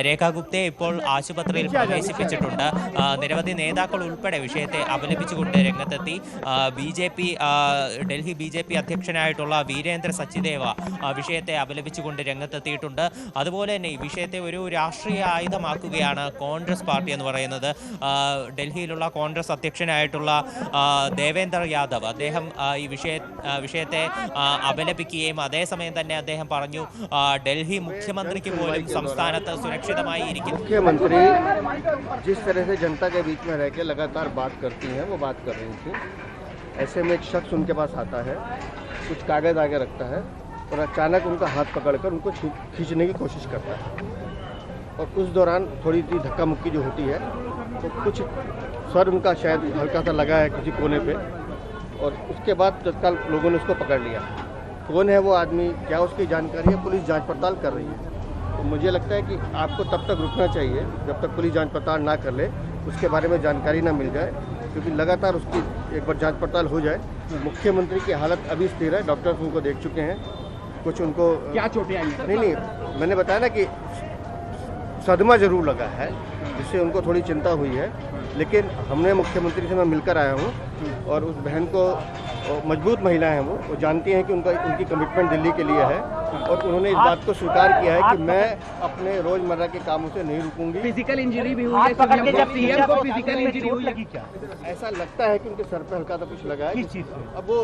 രേഖാ ഗുപ്തയെ ഇപ്പോൾ ആശുപത്രിയിൽ പ്രവേശിപ്പിച്ചിട്ടുണ്ട്. നിരവധി നേതാക്കൾ ഉൾപ്പെടെ വിഷയത്തെ അപലപിച്ചുകൊണ്ട് രംഗത്തെത്തി. ഡൽഹി BJP അധ്യക്ഷനായിട്ടുള്ള വീരേന്ദ്ര സച്ദേവ വിഷയത്തെ അപലപിച്ചുകൊണ്ട് രംഗത്തെത്തിയിട്ടുണ്ട്. അതുപോലെ തന്നെ ഈ വിഷയത്തെ ഒരു രാഷ്ട്രീയ ആയുധമാക്കുകയാണ് കോൺഗ്രസ് പാർട്ടി എന്ന് പറയുന്നത്. ഡൽഹിയിലുള്ള കോൺഗ്രസ് അധ്യക്ഷനായിട്ടുള്ള ദേവേന്ദ്ര യാദവ്, അദ്ദേഹം ഈ വിഷയത്തെ അപലപിക്കുകയും അതേസമയം തന്നെ അദ്ദേഹം പറഞ്ഞു ഡൽഹി മുഖ്യമന്ത്രിക്ക് പോലും സംസ്ഥാനത്ത് സുരക്ഷിതമായി ഇരിക്കും. मुख्यमंत्री जिस तरह से जनता के बीच में रह के लगातार बात करती हैं, वो बात कर रही थी। ऐसे में एक शख्स उनके पास आता है, कुछ कागज आगे रखता है और अचानक उनका हाथ पकड़कर उनको खींचने की कोशिश करता है। और उस दौरान थोड़ी सी धक्का मुक्की जो होती है, तो कुछ सर उनका शायद हल्का सा लगा है किसी कोने पे, और उसके बाद तत्काल लोगों ने उसको पकड़ लिया। कौन है वो आदमी, क्या उसकी जानकारी है, पुलिस जांच पड़ताल कर रही है। तो मुझे लगता है कि आपको तब तक रुकना चाहिए जब तक पुलिस जांच पड़ताल ना कर ले, उसके बारे में जानकारी ना मिल जाए, क्योंकि लगातार उसकी एक बार जांच पड़ताल हो जाए। मुख्यमंत्री की हालत अभी स्थिर है, डॉक्टर्स उनको देख चुके हैं। कुछ उनको क्या चोटें आई? नहीं, मैंने बताया ना कि सदमा जरूर लगा है, जिससे उनको थोड़ी चिंता हुई है। लेकिन हमने मुख्यमंत्री से मैं मिलकर आया हूँ, और उस बहन को, मजबूत महिला हैं वो जानती हैं कि उनकी कमिटमेंट दिल्ली के लिए है, और उन्होंने इस बात को स्वीकार किया है कि मैं अपने रोजमर्रा के कामों से नहीं रुकूंगी। फिजिकल इंजरी भी हुई है, सीएम को फिजिकल इंजरी हुई है क्या? ऐसा लगता है कि उनके सर पे हल्का सा कुछ लगा है। किस चीज से? अब वो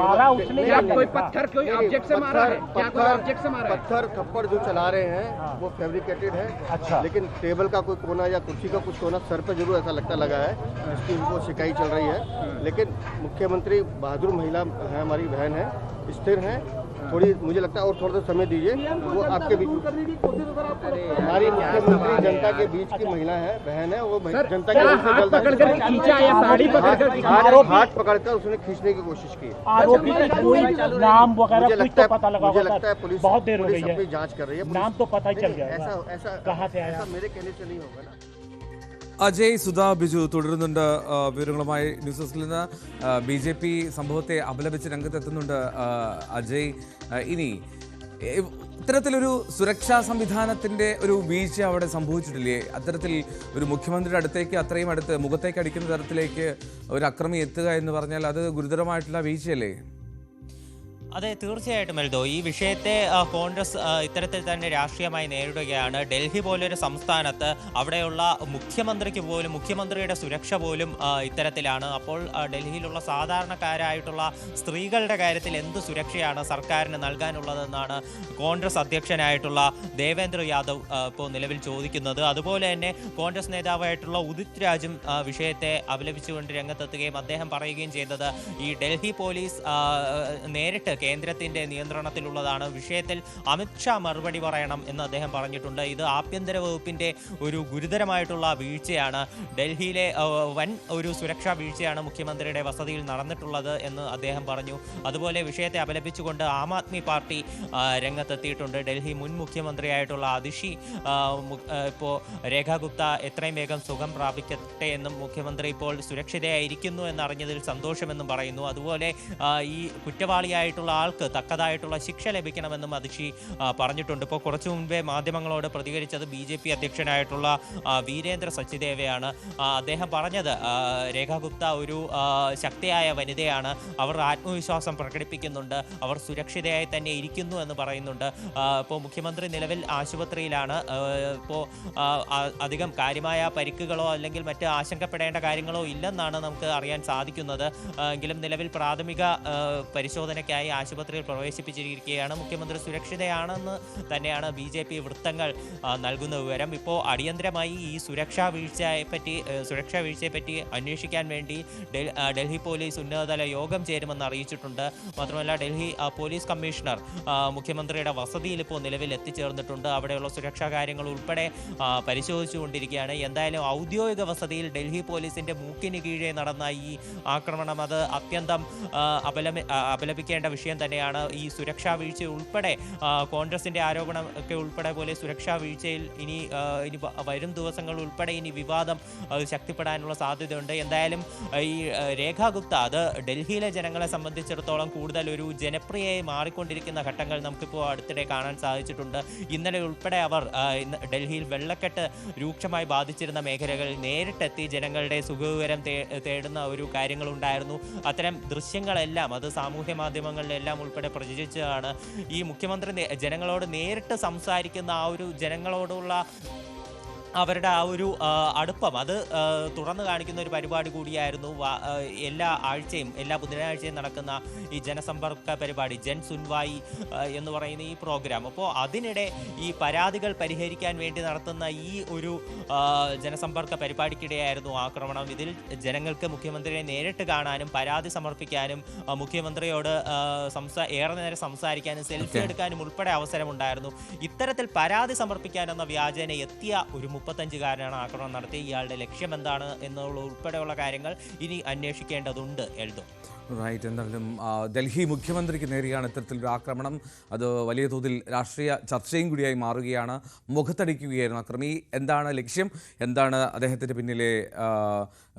मारा उसने, कोई पत्थर, कोई ऑब्जेक्ट से मारा है? क्या कोई ऑब्जेक्ट से मारा है? पत्थर थप्पड़ जो चला रहे हैं वो फैब्रिकेटेड है। अच्छा। लेकिन टेबल का कोई कोना या कुर्सी का कुछ कोना सर पे जरूर ऐसा लगता लगा है, इसकी उनको शिकायत चल रही है। लेकिन मुख्यमंत्री बहादुर महिला है, हमारी बहन है, स्थिर है। थोड़ी मुझे लगता है और थोड़ा सा समय दीजिए, वो आपके बीच, हमारी मुख्यमंत्री जनता के बीच की महिला है, बहन है, वो जनता के बीच में हाथ पकड़कर उसने खींचने की कोशिश की। आरोपी का कोई नाम वगैरह कुछ तो पता लगा? मुझे लगता है पुलिस बहुत देर हो गई है, अपनी जांच कर रही है। नाम तो पता ही चल गया। ऐसा कहाँ से आया? मेरे कहने से नहीं होगा ना। അജയ് സുധാ ബിജു തുടരുന്നുണ്ട് വിവരങ്ങളുമായി. ന്യൂസ് ഡെസ്കിൽ നിന്ന് BJP സംഭവത്തെ അപലപിച്ച് രംഗത്തെത്തുന്നുണ്ട് അജയ്. ഇനി ഇത്തരത്തിലൊരു സുരക്ഷാ സംവിധാനത്തിൻ്റെ ഒരു വീഴ്ച അവിടെ സംഭവിച്ചിട്ടില്ലേ? അത്തരത്തിൽ ഒരു മുഖ്യമന്ത്രിയുടെ അടുത്തേക്ക് അത്രയും അടുത്ത് മുഖത്തേക്ക് അടിക്കുന്ന തരത്തിലേക്ക് ഒരു അക്രമി എത്തുക എന്ന് പറഞ്ഞാൽ അത് ഗുരുതരമായിട്ടുള്ള വീഴ്ചയല്ലേ? അതെ, തീർച്ചയായിട്ടും എൽദോ. ഈ വിഷയത്തെ കോൺഗ്രസ് ഇത്തരത്തിൽ തന്നെ രാഷ്ട്രീയമായി നേരിടുകയാണ്. ഡൽഹി പോലൊരു സംസ്ഥാനത്ത് അവിടെയുള്ള മുഖ്യമന്ത്രിക്ക് പോലും, മുഖ്യമന്ത്രിയുടെ സുരക്ഷ പോലും ഇത്തരത്തിലാണ്. അപ്പോൾ ഡൽഹിയിലുള്ള സാധാരണക്കാരായിട്ടുള്ള സ്ത്രീകളുടെ കാര്യത്തിൽ എന്ത് സുരക്ഷയാണ് സർക്കാരിന് നൽകാനുള്ളതെന്നാണ് കോൺഗ്രസ് അധ്യക്ഷനായിട്ടുള്ള ദേവേന്ദ്ര യാദവ് ഇപ്പോൾ നിലവിൽ ചോദിക്കുന്നത്. അതുപോലെ തന്നെ കോൺഗ്രസ് നേതാവായിട്ടുള്ള ഉദിത് രാജും വിഷയത്തെ അപലപിച്ചുകൊണ്ട് രംഗത്തെത്തുകയും അദ്ദേഹം പറയുകയും ചെയ്തത് ഈ ഡൽഹി പോലീസ് നേരിട്ട് കേന്ദ്രത്തിൻ്റെ നിയന്ത്രണത്തിലുള്ളതാണ്. വിഷയത്തിൽ അമിത്ഷാ മറുപടി പറയണം എന്ന് അദ്ദേഹം പറഞ്ഞിട്ടുണ്ട്. ഇത് ആഭ്യന്തര വകുപ്പിൻ്റെ ഒരു ഗുരുതരമായിട്ടുള്ള വീഴ്ചയാണ്. ഡൽഹിയിലെ വൻ ഒരു സുരക്ഷാ വീഴ്ചയാണ് മുഖ്യമന്ത്രിയുടെ വസതിയിൽ നടന്നിട്ടുള്ളത് എന്ന് അദ്ദേഹം പറഞ്ഞു. അതുപോലെ വിഷയത്തെ അപലപിച്ചുകൊണ്ട് ആം ആദ്മി പാർട്ടി രംഗത്തെത്തിയിട്ടുണ്ട്. ഡൽഹി മുൻ മുഖ്യമന്ത്രിയായിട്ടുള്ള അതിഷി ഇപ്പോൾ രേഖാ ഗുപ്ത എത്രയും വേഗം സുഖം പ്രാപിക്കട്ടെ എന്നും മുഖ്യമന്ത്രി ഇപ്പോൾ സുരക്ഷിതയായിരിക്കുന്നു എന്നറിഞ്ഞതിൽ സന്തോഷമെന്നും പറയുന്നു. അതുപോലെ ഈ കുറ്റവാളിയായിട്ടുള്ള ആൾക്ക് തക്കതായിട്ടുള്ള ശിക്ഷ ലഭിക്കണമെന്നും അതിഷി പറഞ്ഞിട്ടുണ്ട്. ഇപ്പോൾ കുറച്ചു മുൻപേ മാധ്യമങ്ങളോട് പ്രതികരിച്ചത് BJP അധ്യക്ഷനായിട്ടുള്ള വീരേന്ദ്ര സച്ദേവയാണ്. അദ്ദേഹം പറഞ്ഞത് രേഖാ ഗുപ്ത ഒരു ശക്തിയായ വനിതയാണ്, അവർ ആത്മവിശ്വാസം പ്രകടിപ്പിക്കുന്നുണ്ട്, അവർ സുരക്ഷിതയായി തന്നെ ഇരിക്കുന്നു എന്ന് പറയുന്നുണ്ട്. ഇപ്പോൾ മുഖ്യമന്ത്രി നിലവിൽ ആശുപത്രിയിലാണ്. ഇപ്പോൾ അധികം കാര്യമായ പരിക്കുകളോ അല്ലെങ്കിൽ മറ്റ് ആശങ്കപ്പെടേണ്ട കാര്യങ്ങളോ ഇല്ലെന്നാണ് നമുക്ക് അറിയാൻ സാധിക്കുന്നത്. എങ്കിലും നിലവിൽ പ്രാഥമിക പരിശോധനയ്ക്കായി ആശുപത്രിയിൽ പ്രവേശിപ്പിച്ചിരിക്കുകയാണ്. മുഖ്യമന്ത്രി സുരക്ഷിതയാണെന്ന് തന്നെയാണ് BJP വൃത്തങ്ങൾ നൽകുന്ന വിവരം. ഇപ്പോൾ അടിയന്തരമായി ഈ സുരക്ഷാ വീഴ്ചയെപ്പറ്റി അന്വേഷിക്കാൻ വേണ്ടി ഡൽഹി പോലീസ് ഉന്നതതല യോഗം ചേരുമെന്ന് അറിയിച്ചിട്ടുണ്ട്. മാത്രമല്ല ഡൽഹി പോലീസ് കമ്മീഷണർ മുഖ്യമന്ത്രിയുടെ വസതിയിൽ ഇപ്പോൾ നിലവിൽ എത്തിച്ചേർന്നിട്ടുണ്ട്. അവിടെയുള്ള സുരക്ഷാ കാര്യങ്ങൾ ഉൾപ്പെടെ പരിശോധിച്ചുകൊണ്ടിരിക്കുകയാണ്. എന്തായാലും ഔദ്യോഗിക വസതിയിൽ ഡൽഹി പോലീസിന്റെ മൂക്കിന് കീഴെ നടന്ന ഈ ആക്രമണം അത് അത്യന്തം അപലപിക്കേണ്ട വിഷയം തന്നെയാണ്. ഈ സുരക്ഷാ വീഴ്ച ഉൾപ്പെടെ കോൺഗ്രസിന്റെ ആരോപണം ഒക്കെ ഉൾപ്പെടെ പോലെ സുരക്ഷാ വീഴ്ചയിൽ ഇനി വരും ദിവസങ്ങൾ ഉൾപ്പെടെ ഇനി വിവാദം ശക്തിപ്പെടാനുള്ള സാധ്യതയുണ്ട്. എന്തായാലും ഈ രേഖാ ഗുപ്ത അത് ഡൽഹിയിലെ ജനങ്ങളെ സംബന്ധിച്ചിടത്തോളം കൂടുതൽ ഒരു ജനപ്രിയയായി മാറിക്കൊണ്ടിരിക്കുന്ന ഘട്ടങ്ങൾ നമുക്കിപ്പോൾ അടുത്തിടെ കാണാൻ സാധിച്ചിട്ടുണ്ട്. ഇന്നലെ ഉൾപ്പെടെ അവർ ഡൽഹിയിൽ വെള്ളക്കെട്ട് രൂക്ഷമായി ബാധിച്ചിരുന്ന മേഖലകളിൽ നേരിട്ടെത്തി ജനങ്ങളുടെ സുഖവിവരം തേടുന്ന ഒരു കാര്യങ്ങളുണ്ടായിരുന്നു. അത്തരം ദൃശ്യങ്ങളെല്ലാം അത് സാമൂഹ്യ മാധ്യമങ്ങളിലെല്ലാം ഉൾപ്പെടെ പ്രചരിച്ചതാണ്. ഈ മുഖ്യമന്ത്രി ജനങ്ങളോട് നേരിട്ട് സംസാരിക്കുന്ന ആ ഒരു ജനങ്ങളോടുള്ള അവരുടെ ആ ഒരു അടുപ്പം അത് തുറന്നു കാണിക്കുന്ന ഒരു പരിപാടി കൂടിയായിരുന്നു. എല്ലാ ബുധനാഴ്ചയും നടക്കുന്ന ഈ ജനസമ്പർക്ക പരിപാടി ജൻ സുൻവായി എന്ന് പറയുന്ന ഈ പ്രോഗ്രാം. അപ്പോൾ അതിനിടെ ഈ പരാതികൾ പരിഹരിക്കാൻ വേണ്ടി നടത്തുന്ന ഈ ഒരു ജനസമ്പർക്ക പരിപാടിക്കിടെയായിരുന്നു ആക്രമണം. ഇതിൽ ജനങ്ങൾക്ക് മുഖ്യമന്ത്രിയെ നേരിട്ട് കാണാനും പരാതി സമർപ്പിക്കാനും മുഖ്യമന്ത്രിയോട് ഏറെ നേരം സംസാരിക്കാനും സെൽഫി എടുക്കാനും ഉൾപ്പെടെ അവസരമുണ്ടായിരുന്നു. ഇത്തരത്തിൽ പരാതി സമർപ്പിക്കാനെന്ന വ്യാജേന എത്തിയ ഒരു 35-കാരനാണ് ആക്രമണം നടത്തി. ഇയാളുടെ ലക്ഷ്യം എന്താണ് എന്നുള്ള ഉൾപ്പെടെയുള്ള കാര്യങ്ങൾ ഇനി അന്വേഷിക്കേണ്ടതുണ്ട്. എൽദോ റൈറ്റ്. എന്തായാലും ഡൽഹി മുഖ്യമന്ത്രിക്ക് നേരെയാണ് ഇത്തരത്തിലൊരു ആക്രമണം. അത് വലിയ തോതിൽ രാഷ്ട്രീയ ചർച്ചയും കൂടിയായി മാറുകയാണ്. മുഖത്തടിക്കുകയായിരുന്നു അക്രമി. എന്താണ് ലക്ഷ്യം, എന്താണ് അദ്ദേഹത്തിൻ്റെ പിന്നിലെ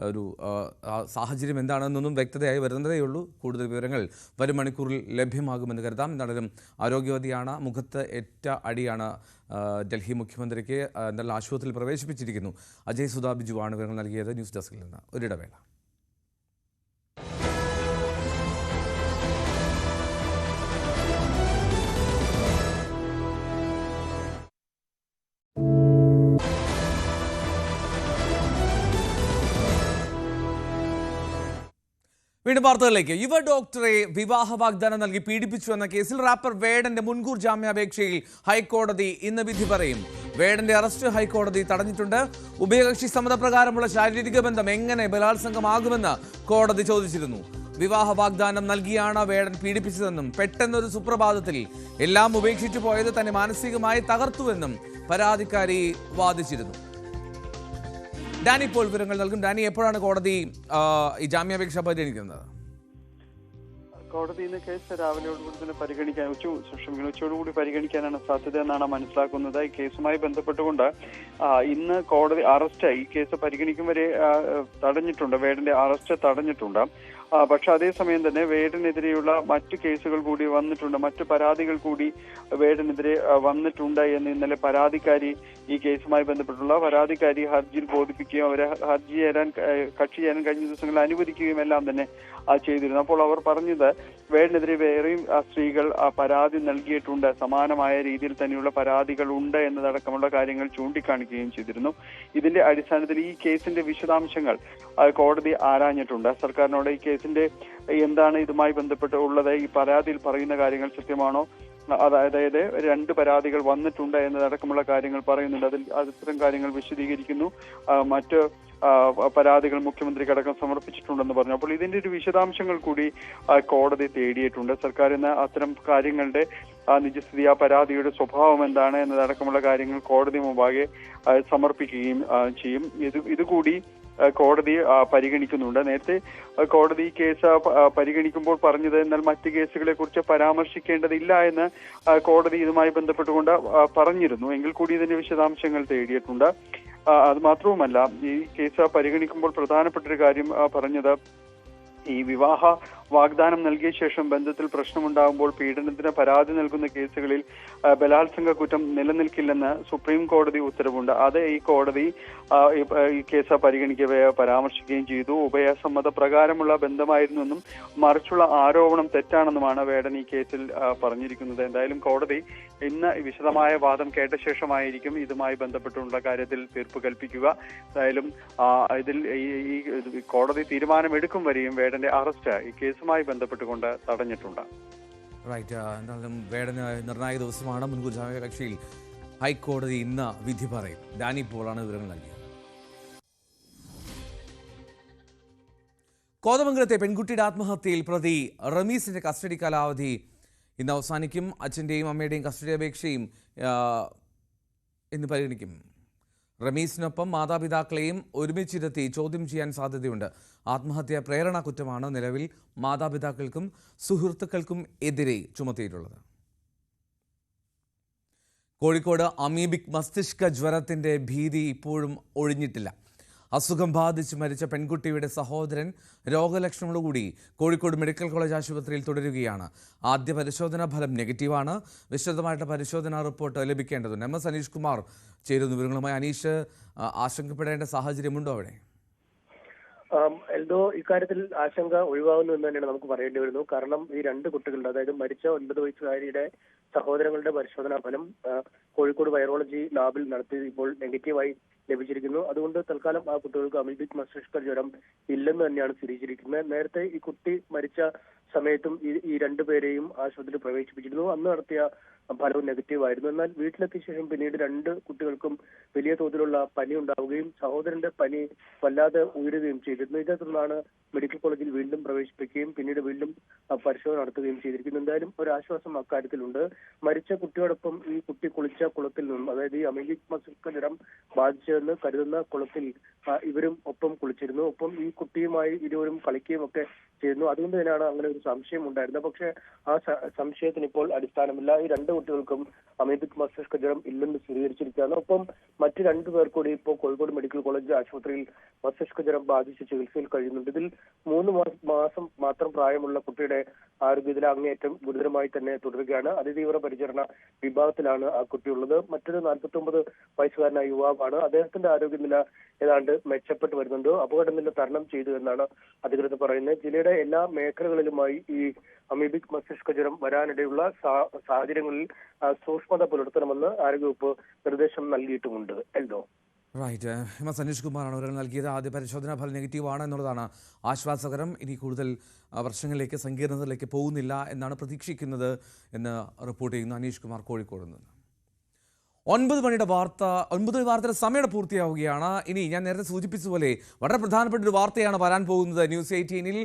ഒരു സാഹചര്യം എന്താണെന്നൊന്നും വ്യക്തതയായി വരുന്നതേയുള്ളൂ. കൂടുതൽ വിവരങ്ങൾ വരും മണിക്കൂറിൽ ലഭ്യമാകുമെന്ന് കരുതാം. എന്തായാലും ആരോഗ്യവതിയാണ്. മുഖത്ത് ഏറ്റ അടിയാണ് ഡൽഹി മുഖ്യമന്ത്രിക്ക്. എന്തായാലും ആശുപത്രിയിൽ പ്രവേശിപ്പിച്ചിരിക്കുന്നു. അജയ് സുധാ ബിജുവാണ് വിവരങ്ങൾ നൽകിയത്. ന്യൂസ് ഡെസ്കിൽ നിന്ന് ഒരിടവേള. വീണ്ടും വാർത്തകളിലേക്ക്. യുവ ഡോക്ടറെ വിവാഹ വാഗ്ദാനം നൽകി പീഡിപ്പിച്ചു എന്ന കേസിൽ റാപ്പർ വേടന്റെ മുൻകൂർ ജാമ്യാപേക്ഷയിൽ ഹൈക്കോടതി ഇന്ന് വിധി പറയും. വേടന്റെ അറസ്റ്റ് ഹൈക്കോടതി തടഞ്ഞിട്ടുണ്ട്. ഉഭയകക്ഷി സമ്മതപ്രകാരമുള്ള ശാരീരിക ബന്ധം എങ്ങനെ ബലാത്സംഗമാകുമെന്ന് കോടതി ചോദിച്ചിരുന്നു. വിവാഹ വാഗ്ദാനം നൽകിയാണ് വേടൻ പീഡിപ്പിച്ചതെന്നും പെട്ടെന്നൊരു സുപ്രഭാതത്തിൽ എല്ലാം ഉപേക്ഷിച്ചു പോയത് തന്നെ മാനസികമായി തകർത്തുവെന്നും പരാതിക്കാരി വാദിച്ചിരുന്നു. ഡാനി ഇപ്പോൾ വിവരങ്ങൾ നൽകും. ഡാനി, എപ്പോഴാണ് കോടതി ഈ ജാമ്യാപേക്ഷ പരിഗണിക്കുന്നത്? കോടതി ഇന്ന് കേസ് രാവിലെയോടുകൂടി തന്നെ ഉച്ചയോടുകൂടി പരിഗണിക്കാനാണ് സാധ്യത എന്നാണ് മനസ്സിലാക്കുന്നത്. ഈ കേസുമായി ബന്ധപ്പെട്ടുകൊണ്ട് ഇന്ന് കോടതി ഈ കേസ് പരിഗണിക്കും വരെ തടഞ്ഞിട്ടുണ്ട്. വേടന്റെ അറസ്റ്റ് തടഞ്ഞിട്ടുണ്ട്. പക്ഷെ അതേസമയം തന്നെ വേടനെതിരെയുള്ള മറ്റു കേസുകൾ കൂടി വന്നിട്ടുണ്ട്, മറ്റു പരാതികൾ കൂടി വേടനെതിരെ വന്നിട്ടുണ്ട് എന്ന് ഇന്നലെ പരാതിക്കാരി ഈ കേസുമായി ബന്ധപ്പെട്ടുള്ള പരാതിക്കാരി ഹർജിയിൽ ബോധിപ്പിക്കുകയും അവരെ കക്ഷി ചേരാൻ കഴിഞ്ഞ ദിവസങ്ങളിൽ അനുവദിക്കുകയും എല്ലാം തന്നെ ചെയ്തിരുന്നു. അപ്പോൾ അവർ പറഞ്ഞത് വേടനെതിരെ വേറെയും സ്ത്രീകൾ പരാതി നൽകിയിട്ടുണ്ട്, സമാനമായ രീതിയിൽ തന്നെയുള്ള പരാതികൾ ഉണ്ട് എന്നതടക്കമുള്ള കാര്യങ്ങൾ ചൂണ്ടിക്കാണിക്കുകയും ചെയ്തിരുന്നു. ഇതിന്റെ അടിസ്ഥാനത്തിൽ ഈ കേസിന്റെ വിശദാംശങ്ങൾ കോടതി ആരാഞ്ഞിട്ടുണ്ട്. സർക്കാരിനോട് ഈ കേസിന്റെ എന്താണ് ഇതുമായി ബന്ധപ്പെട്ട് ഉള്ളത്, ഈ പരാതിയിൽ പറയുന്ന കാര്യങ്ങൾ സത്യമാണോ, അതായത് 2 പരാതികൾ വന്നിട്ടുണ്ട് എന്നതടക്കമുള്ള കാര്യങ്ങൾ പറയുന്നുണ്ട്. അത്തരം കാര്യങ്ങൾ വിശദീകരിക്കുന്നു. മറ്റ് പരാതികൾ മുഖ്യമന്ത്രിക്കടക്കം സമർപ്പിച്ചിട്ടുണ്ടെന്ന് പറഞ്ഞു. അപ്പോൾ ഇതിന്റെ ഒരു വിശദാംശങ്ങൾ കൂടി കോടതി തേടിയിട്ടുണ്ട്. സർക്കാരിന് അത്തരം കാര്യങ്ങളുടെ നിജസ്ഥിതി, ആ പരാതിയുടെ സ്വഭാവം എന്താണ് എന്നതടക്കമുള്ള കാര്യങ്ങൾ കോടതി മുമ്പാകെ സമർപ്പിക്കുകയും ചെയ്യും. ഇതുകൂടി കോടതി പരിഗണിക്കുന്നുണ്ട്. നേരത്തെ കോടതി കേസ് പരിഗണിക്കുമ്പോൾ പറഞ്ഞത് എന്നാൽ മറ്റ് കേസുകളെ കുറിച്ച് പരാമർശിക്കേണ്ടതില്ല എന്ന് കോടതി ഇതുമായി ബന്ധപ്പെട്ടുകൊണ്ട് പറഞ്ഞിരുന്നു. എങ്കിൽ കൂടി ഇതിന്റെ വിശദാംശങ്ങൾ തേടിയിട്ടുണ്ട്. അത് മാത്രവുമല്ല, ഈ കേസ് പരിഗണിക്കുമ്പോൾ പ്രധാനപ്പെട്ട ഒരു കാര്യം പറഞ്ഞത് ഈ വിവാഹ വാഗ്ദാനം നൽകിയ ശേഷം ബന്ധത്തിൽ പ്രശ്നമുണ്ടാകുമ്പോൾ പീഡനത്തിന് പരാതി നൽകുന്ന കേസുകളിൽ ബലാത്സംഗ കുറ്റം നിലനിൽക്കില്ലെന്ന് സുപ്രീം കോടതി ഉത്തരവുണ്ട്. അത് ഈ കോടതി ഈ കേസ് പരിഗണിക്കവേ പരാമർശിക്കുകയും ചെയ്തു. ഉഭയസമ്മത പ്രകാരമുള്ള ബന്ധമായിരുന്നെന്നും മറിച്ചുള്ള ആരോപണം തെറ്റാണെന്നുമാണ് വേടൻ ഈ കേസിൽ പറഞ്ഞിരിക്കുന്നത്. എന്തായാലും കോടതി ഇന്ന് വിശദമായ വാദം കേട്ട ശേഷമായിരിക്കും ഇതുമായി ബന്ധപ്പെട്ടുള്ള കാര്യത്തിൽ തീർപ്പ് കൽപ്പിക്കുക. എന്തായാലും ഇതിൽ ഈ കോടതി തീരുമാനമെടുക്കും വരെയും വേടന്റെ അറസ്റ്റ് ഈ കേസുമായി ബന്ധപ്പെട്ടുകൊണ്ട് തടഞ്ഞിട്ടുണ്ട്. റൈറ്റ്. എന്തായാലും വേടന് നിർണായക ദിവസമാണ്. മുൻകൂർ ജാമ്യ കക്ഷിയിൽ ഹൈക്കോടതി ഇന്ന് വിധി പറയും. ഡാനി പോളാണ് വിവരങ്ങൾ നൽകിയത്. കോതമംഗലത്തെ പെൺകുട്ടിയുടെ ആത്മഹത്യയിൽ പ്രതി റമീസിന്റെ കസ്റ്റഡി കാലാവധി ഇന്ന് അവസാനിക്കും. അച്ഛൻ്റെയും അമ്മയുടെയും കസ്റ്റഡി അപേക്ഷയും ഇന്ന് പരിഗണിക്കും. റമീസിനൊപ്പം മാതാപിതാക്കളെയും ഒരുമിച്ചിരുത്തി ചോദ്യം ചെയ്യാൻ സാധ്യതയുണ്ട്. ആത്മഹത്യ പ്രേരണ കുറ്റമാണ് നിലവിൽ മാതാപിതാക്കൾക്കും സുഹൃത്തുക്കൾക്കും എതിരെ ചുമത്തിയിട്ടുള്ളത്. കോഴിക്കോട് അമീബിക് മസ്തിഷ്ക ജ്വരത്തിൻ്റെ ഭീതി ഇപ്പോഴും ഒഴിഞ്ഞിട്ടില്ല. അസുഖം ബാധിച്ച് മരിച്ച പെൺകുട്ടിയുടെ സഹോദരൻ രോഗലക്ഷണങ്ങളോടുകൂടി കോഴിക്കോട് മെഡിക്കൽ കോളേജ് ആശുപത്രിയിൽ തുടരുകയാണ്. ആദ്യ പരിശോധനാ ഫലം നെഗറ്റീവാണ്. വിശദമായിട്ട് പരിശോധനാ റിപ്പോർട്ട് ലഭിക്കേണ്ടതുണ്ട്. MS അനീഷ് കുമാർ ചേരുന്ന വിവരങ്ങളുമായി. അനീഷ്, ആശങ്കപ്പെടേണ്ട സാഹചര്യമുണ്ടോ അവിടെ? എൽദോ, ഇക്കാര്യത്തിൽ ആശങ്ക ഒഴിവാകുന്നു എന്ന് തന്നെയാണ് നമുക്ക് പറയേണ്ടി വരുന്നു. കാരണം ഈ 2 കുട്ടികളുടെ, അതായത് മരിച്ച 9 വയസ്സുകാരിയുടെ സഹോദരങ്ങളുടെ പരിശോധനാ ഫലം കോഴിക്കോട് വൈറോളജി ലാബിൽ നടത്തി ഇപ്പോൾ നെഗറ്റീവായി ലഭിച്ചിരിക്കുന്നു. അതുകൊണ്ട് തൽക്കാലം ആ കുട്ടികൾക്ക് അമീബിക് മസ്തിഷ്ക ജ്വരം ഇല്ലെന്ന് തന്നെയാണ് സ്ഥിരീകരിച്ചിരിക്കുന്നത്. നേരത്തെ ഈ കുട്ടി മരിച്ച സമയത്തും ഈ 2 പേരെയും ആശുപത്രിയിൽ പ്രവേശിപ്പിച്ചിരുന്നു. അന്ന് നടത്തിയ ഫലവും നെഗറ്റീവ് ആയിരുന്നു. എന്നാൽ വീട്ടിലെത്തിയ ശേഷം പിന്നീട് 2 കുട്ടികൾക്കും വലിയ തോതിലുള്ള പനി ഉണ്ടാവുകയും സഹോദരന്റെ പനി വല്ലാതെ ഉയരുകയും ചെയ്തിരുന്നു. ഇതേ തുടർന്നാണ് മെഡിക്കൽ കോളേജിൽ വീണ്ടും പ്രവേശിപ്പിക്കുകയും പിന്നീട് വീണ്ടും പരിശോധന നടത്തുകയും ചെയ്തിരിക്കുന്നു. എന്തായാലും ഒരു ആശ്വാസം അക്കാര്യത്തിലുണ്ട്. മരിച്ച കുട്ടിയോടൊപ്പം ഈ കുട്ടി കുളിച്ച കുളത്തിൽ നിന്നും, അതായത് ഈ അമീബിക് മസ്തിഷ്ക ജ്വരം ബാധിച്ചതെന്ന് കരുതുന്ന കുളത്തിൽ ഇവരും ഒപ്പം കുളിച്ചിരുന്നു. ഒപ്പം ഈ കുട്ടിയുമായി ഇരുവരും കളിക്കുകയും ഒക്കെ ചെയ്യുന്നു. അതുകൊണ്ട് തന്നെയാണ് അങ്ങനെ ഒരു സംശയം ഉണ്ടായിരുന്നത്. പക്ഷേ ആ സംശയത്തിന് ഇപ്പോൾ അടിസ്ഥാനമില്ല. ഈ 2 കുട്ടികൾക്കും അമീബിക് മസ്തിഷ്ക ജ്വരം ഇല്ലെന്ന് സ്ഥിരീകരിച്ചിരിക്കുകയാണ്. ഒപ്പം മറ്റ് 2 പേർ കൂടി ഇപ്പോൾ കോഴിക്കോട് മെഡിക്കൽ കോളേജ് ആശുപത്രിയിൽ മസ്തിഷ്ക ജ്വരം ബാധിച്ച് ചികിത്സയിൽ കഴിയുന്നുണ്ട്. ഇതിൽ 3 മാസം മാത്രം പ്രായമുള്ള കുട്ടിയുടെ ആരോഗ്യനില അങ്ങേയറ്റം ഗുരുതരമായി തന്നെ തുടരുകയാണ്. അതിതീവ്ര പരിചരണ വിഭാഗത്തിലാണ് ആ കുട്ടിയുള്ളത്. മറ്റൊരു 49 വയസ്സുകാരനായ യുവാവാണ്. അദ്ദേഹത്തിന്റെ ആരോഗ്യനില ഏതാണ്ട് മെച്ചപ്പെട്ട് വരുന്നുണ്ട്. അപകടനില തരണം ചെയ്തു എന്നാണ് അധികൃതർ പറയുന്നത്. ജില്ലയുടെ എല്ലാ മേഖലകളിലുമായി ഈ അമീബിക് മസ്തിഷ്ക ജ്വരം വരാനിടയുള്ള സാഹചര്യങ്ങളിൽ സൂക്ഷ്മത പുലർത്തണമെന്ന് ആരോഗ്യവകുപ്പ് നിർദ്ദേശം നൽകിയിട്ടുമുണ്ട്. എൽദോ. റൈറ്റ്. MS അനീഷ് കുമാറാണ് വിവരങ്ങൾ നൽകിയത്. ആദ്യ പരിശോധനാ ഫലം നെഗറ്റീവാണ് എന്നുള്ളതാണ് ആശ്വാസകരം. ഇനി കൂടുതൽ പ്രശ്നങ്ങളിലേക്ക്, സങ്കീർണതയിലേക്ക് പോകുന്നില്ല എന്നാണ് പ്രതീക്ഷിക്കുന്നത് എന്ന് റിപ്പോർട്ട് ചെയ്യുന്നു അനീഷ് കുമാർ കോഴിക്കോട് നിന്ന്. 9 മണിയുടെ വാർത്തയുടെ സമയം പൂർത്തിയാവുകയാണ്. ഇനി ഞാൻ നേരത്തെ സൂചിപ്പിച്ചതുപോലെ വളരെ പ്രധാനപ്പെട്ട ഒരു വാർത്തയാണ് വരാൻ പോകുന്നത്. News 18-ൽ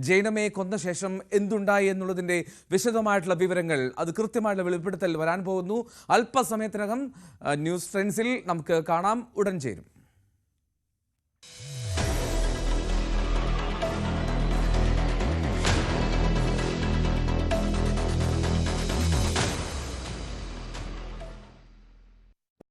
ജൈനമയെ കൊന്ന ശേഷം എന്തുണ്ടായി എന്നുള്ളതിൻ്റെ വിശദമായിട്ടുള്ള വിവരങ്ങൾ, അത് കൃത്യമായിട്ടുള്ള വെളിപ്പെടുത്തൽ വരാൻ പോകുന്നു. അല്പസമയത്തിനകം ന്യൂസ് ട്രെൻഡ്സിൽ നമുക്ക് കാണാം. ഉടൻ ചേരും.